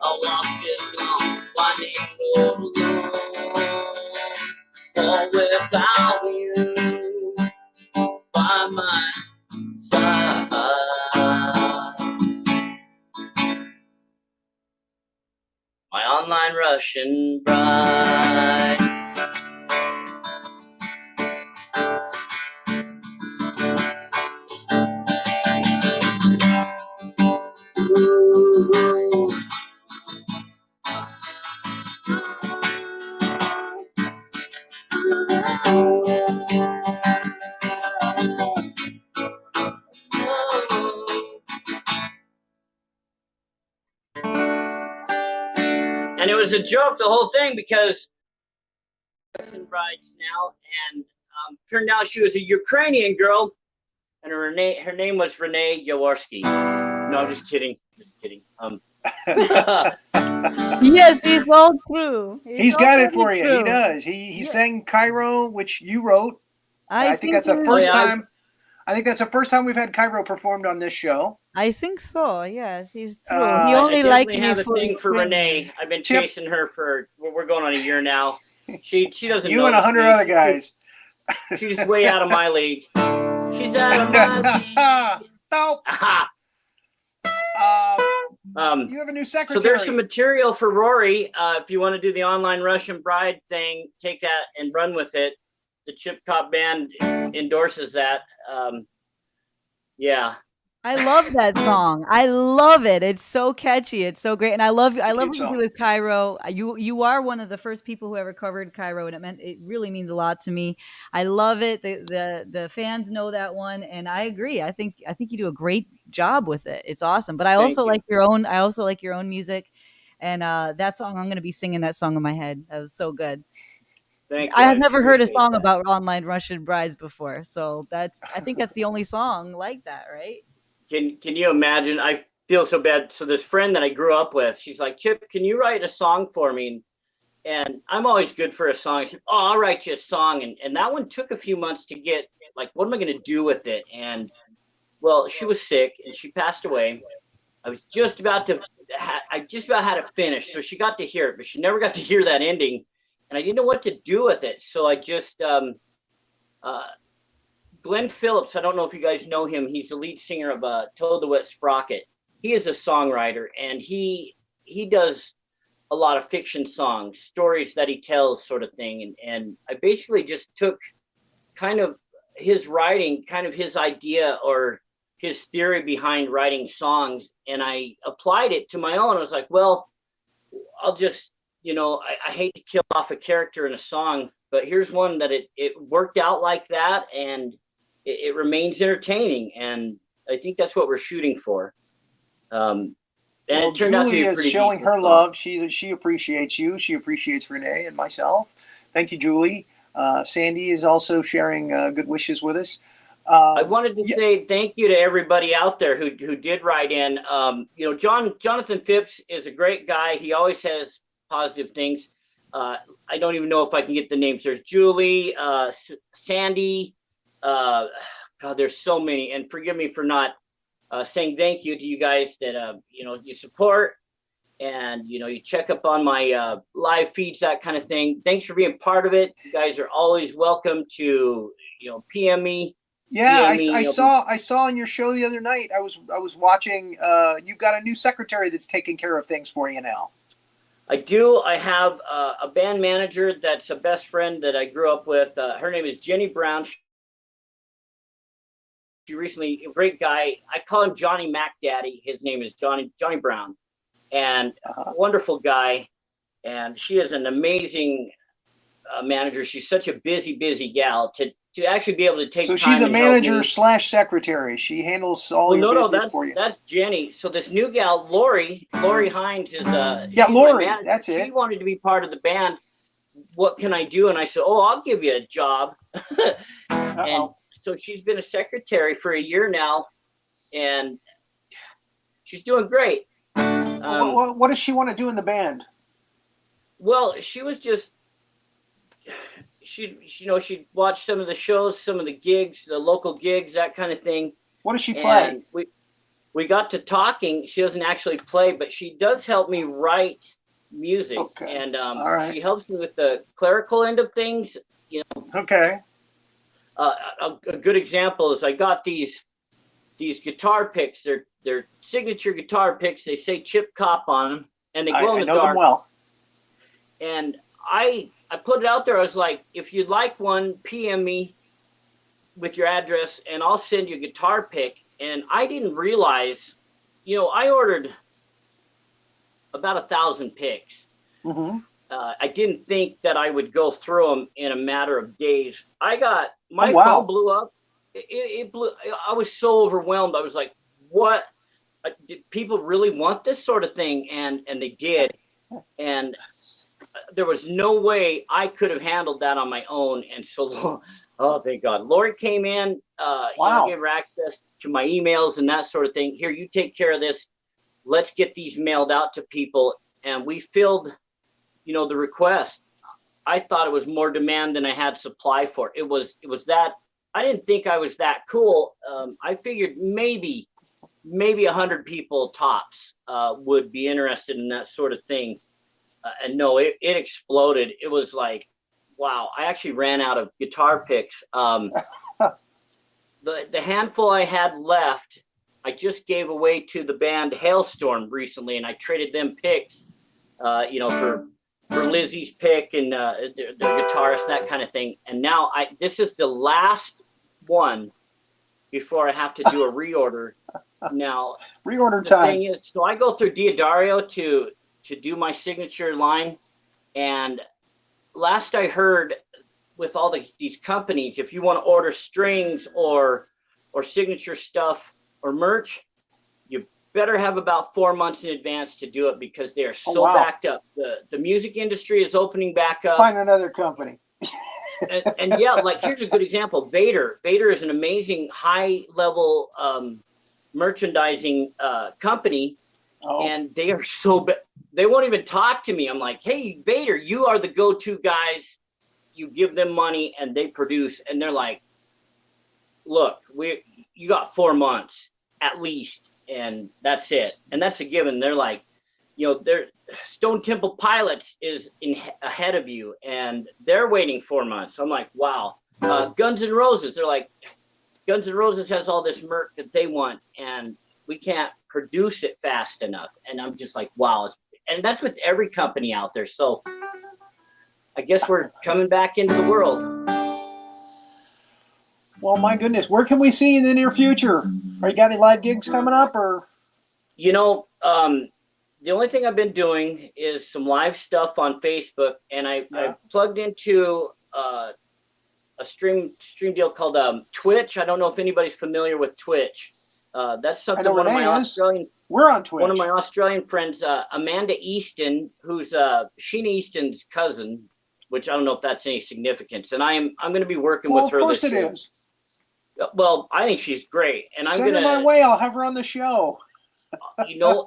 I'll walk this long winding road alone, or without you by my side. My online Russian bride. And it was a joke, the whole thing, because Russian brides now, and turned out she was a Ukrainian girl, and her name was Renee Yaworsky. No, I'm just kidding. Just kidding. Yes, it's all true. He's It's got all it for really you. true. He does. He sang Cairo, which you wrote. I think that's the it- first Oh, yeah, time. I think that's the first time we've had Cairo performed on this show. I think so. Yes, he's true. Uh, He I only liked definitely me have a for thing for Ukrainian. Renee. I've been Chip. chasing her for, we're going on a year now. She doesn't You and notice 100 me. other guys. She's way out of my league. She's out of my league. Nope. Aha. You have a new So secretary. there's some material for Rory. If you want to do the online Russian bride thing, take that and run with it. The Chip Copp band endorses that. Yeah. I love that song. I love it. It's so catchy. It's so great, and I love cute what you song. do with Cairo. You are one of the first people who ever covered Cairo, and it really means a lot to me. I love it. The fans know that one, and I agree. I think you do a great job with it. It's awesome. But I also you. like your own. I also like your own music, and that song I'm going to be singing that song in my head. That was so good. Thank you. I have never heard a appreciate song that. about online Russian brides before, so I think that's the only song like that, right? Can you imagine? I feel so bad. So this friend that I grew up with, she's like, Chip, can you write a song for me? And I'm always good for a song. I said, oh, I'll write you a song. And that one took a few months to get, like, what am I going to do with it? And well, she was sick and she passed away. I was just about to, I just about had it finished. So she got to hear it, but she never got to hear that ending. And I didn't know what to do with it. So I just, Glenn Phillips, I don't know if you guys know him. He's the lead singer of Toad the Wet Sprocket. He is a songwriter, and he does a lot of fiction songs, stories that he tells, sort of thing. And I basically just took kind of his writing, kind of his idea or his theory behind writing songs, and I applied it to my own. I was like, well, I'll just, I hate to kill off a character in a song, but here's one that it worked out like that, and it remains entertaining, and I think that's what we're shooting for. And Well, it turned out to be Julie a is pretty showing decent her song. love. She appreciates you. She appreciates Renee and myself. Thank you, Julie. Sandy is also sharing good wishes with us. I wanted to say thank you to everybody out there who did write in. Jonathan Phipps is a great guy. He always has positive things. I don't even know if I can get the names. There's Julie, Sandy. God, there's so many. And forgive me for not saying thank you to you guys that you support and you check up on my live feeds, that kind of thing. Thanks for being part of it. You guys are always welcome to PM me. Yeah, I saw on your show the other night. I was watching. You've got a new secretary that's taking care of things for you now. I do. I have a band manager that's a best friend that I grew up with. Her name is Jenny Brown. She recently, a great guy. I call him Johnny Mac Daddy. His name is Johnny Brown. and wonderful guy. And she is an amazing manager. She's such a busy gal to actually be able to take So time she's a and help manager me. / secretary. She handles all Well, your no, business for you. that's Jenny. So this new gal, Lori Hines is Yeah, she's my Lori, manager. that's She it. wanted to be part of the band. What can I do? And I said, oh, I'll give you a job. And so she's been a secretary for a year now, and she's doing great. What does she want to do in the band? Well, she was just she'd watch some of the shows, some of the gigs, the local gigs, that kind of thing. What does she play? And we got to talking. She doesn't actually play, but she does help me write music. Okay. And All right. she helps me with the clerical end of things. Okay. A good example is I got these guitar picks. They're signature guitar picks. They say Chip Copp on them, and they glow in the I know dark. them well. And I put it out there. I was like, if you'd like one, PM me with your address, and I'll send you a guitar pick. And I didn't realize, I ordered about 1,000 picks. Mm-hmm. I didn't think that I would go through them in a matter of days. My wow. phone blew up. It blew. I was so overwhelmed. I was like, what? Did people really want this sort of thing? And they did. And there was no way I could have handled that on my own. And so, oh, thank God. Lori came in, gave her access to my emails and that sort of thing. Here, you take care of this. Let's get these mailed out to people. And we filled, the request. I thought it was more demand than I had supply for. It was that, I didn't think I was that cool. I figured maybe 100 people tops would be interested in that sort of thing. And no, it exploded. It was like, wow, I actually ran out of guitar picks. The handful I had left, I just gave away to the band Hailstorm recently, and I traded them picks, for Lizzie's pick and their guitarist, that kind of thing. And now this is the last one before I have to do a reorder. Now, reorder the time. thing is, so I go through Diodario to do my signature line, and last I heard, with all these companies, if you want to order strings or signature stuff or merch, you better have about 4 months in advance to do it, because they are so backed up. The music industry is opening back up. Find another company. and yeah, like here's a good example. Vader is an amazing high level merchandising company, and they are so they won't even talk to me. I'm like, hey, Vader, you are the go-to guys. You give them money and they produce, and they're like, look, you got 4 months at least, and that's it. And that's a given. They're like, they're Stone Temple Pilots is ahead of you, and they're waiting 4 months. So I'm like, wow. Guns N' Roses, they're like, Guns N' Roses has all this merch that they want, and we can't produce it fast enough. And I'm just like, wow. And that's with every company out there. So I guess we're coming back into the world. Well, my goodness, where can we see you in the near future? Are you got any live gigs coming up, or? The only thing I've been doing is some live stuff on Facebook, and I plugged into a stream deal called Twitch. I don't know if anybody's familiar with Twitch. That's something one of my Australian. We're on Twitch. One of my Australian friends, Amanda Easton, who's Sheena Easton's cousin, which I don't know if that's any significance. And I'm going to be working with her this year. Of course it is. Well, I think she's great, and Send her my way. I'll have her on the show.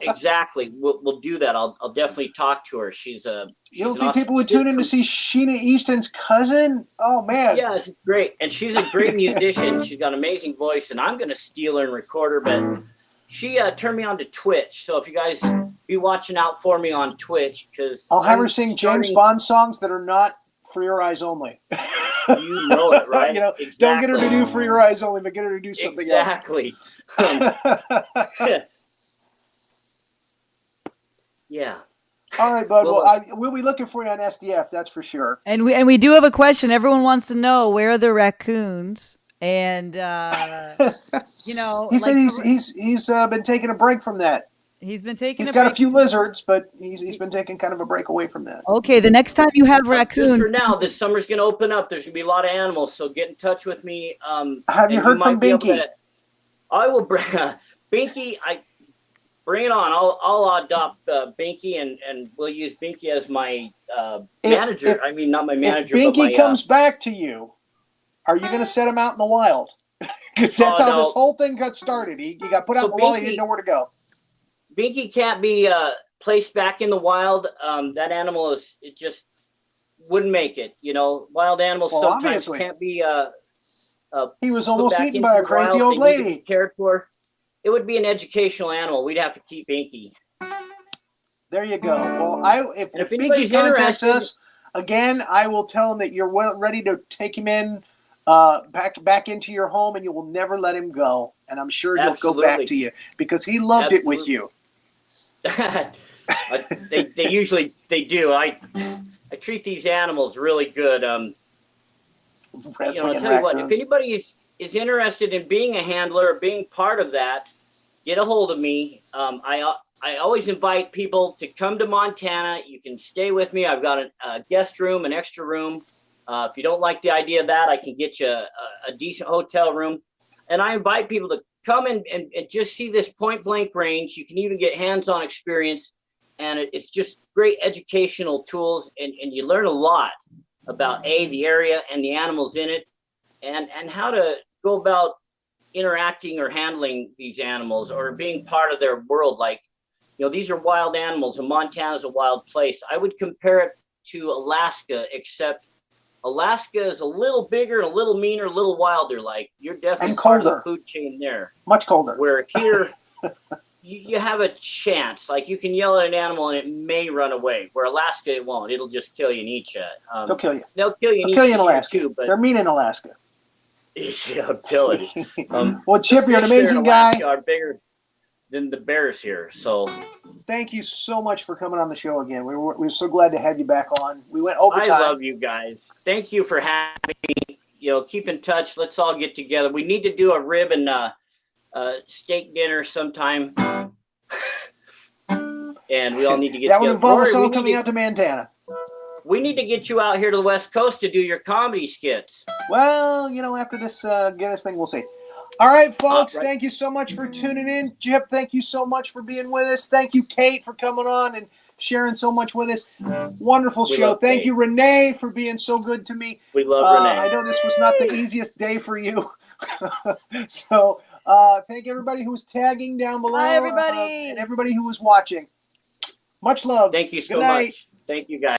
Exactly. We'll do that. I'll definitely talk to her. She's you don't think people would tune in to see Sheena Easton's cousin? Oh man. Yeah, she's great, and she's a great musician. She's got an amazing voice, and I'm going to steal her and record her. But she turned me on to Twitch, so if you guys be watching out for me on Twitch, because I'll have her sing James Bond songs that are not For Your Eyes Only. You know it, right? Exactly. Don't get her to do For Your Eyes Only, but get her to do something else. Exactly. Yeah. All right, bud. Well, we'll be looking for you on SDF, that's for sure. And we do have a question. Everyone wants to know, where are the raccoons? And he said he's been taking a break from that. He's been taking. He's got a few lizards, but he's been taking kind of a break away from that. Okay, the next time you have Just raccoons, for now, this summer's going to open up. There's going to be a lot of animals, so get in touch with me. Have you heard from Binky? I will bring Binky. Bring it on. I'll adopt Binky, and we'll use Binky as my manager. I mean, not my manager. If Binky but my, comes back to you, are you going to set him out in the wild? Because that's how this whole thing got started. He got put out in the wild. He didn't know where to go. Binky can't be placed back in the wild. That animal it just wouldn't make it. You know, wild animals sometimes obviously can't be. He was almost eaten by a crazy old lady. Cared for. It would be an educational animal. We'd have to keep Binky. There you go. Well, if Binky contacts us again, I will tell him that you're ready to take him in back into your home, and you will never let him go. And I'm sure he'll go back to you because he loved it with you. They usually do. I treat these animals really good. I'll tell you what, if anybody is interested in being a handler or being part of that, get a hold of me. I always invite people to come to Montana. You can stay with me. I've got a guest room, an extra room. If you don't like the idea of that, I can get you a decent hotel room. And I invite people to come and just see this point blank range. You can even get hands-on experience. And it's just great educational tools. And you learn a lot about the area and the animals in it, and how to go about interacting or handling these animals or being part of their world. Like, these are wild animals, and Montana's a wild place. I would compare it to Alaska, except Alaska is a little bigger, a little meaner, a little wilder. Like, you're definitely part of the food chain there. Much colder. Where here, you have a chance. Like, you can yell at an animal and it may run away. Where Alaska, it won't. It'll just kill you and eat you. They'll kill you. They'll kill you in Alaska too. But they're mean in Alaska. Yeah, ability. Well, Chip, you're an amazing guy. Are bigger than the bears here. So thank you so much for coming on the show again. We're so glad to have you back on. We went overtime. I love you guys. Thank you for having me. Keep in touch. Let's all get together. We need to do a rib and steak dinner sometime. And we all need to get that together. would involve us all coming out to Montana. We need to get you out here to the West Coast to do your comedy skits. Well, after this Guinness thing, we'll see. All right, folks, thank you so much for tuning in. Chip, thank you so much for being with us. Thank you, Kayt, for coming on and sharing so much with us. Wonderful show. Thank you, Renee, for being so good to me. We love Renee. I know this was not the easiest day for you. So thank everybody who's tagging down below. Hi, everybody. And everybody who was watching. Much love. Thank you so much. Thank you, guys.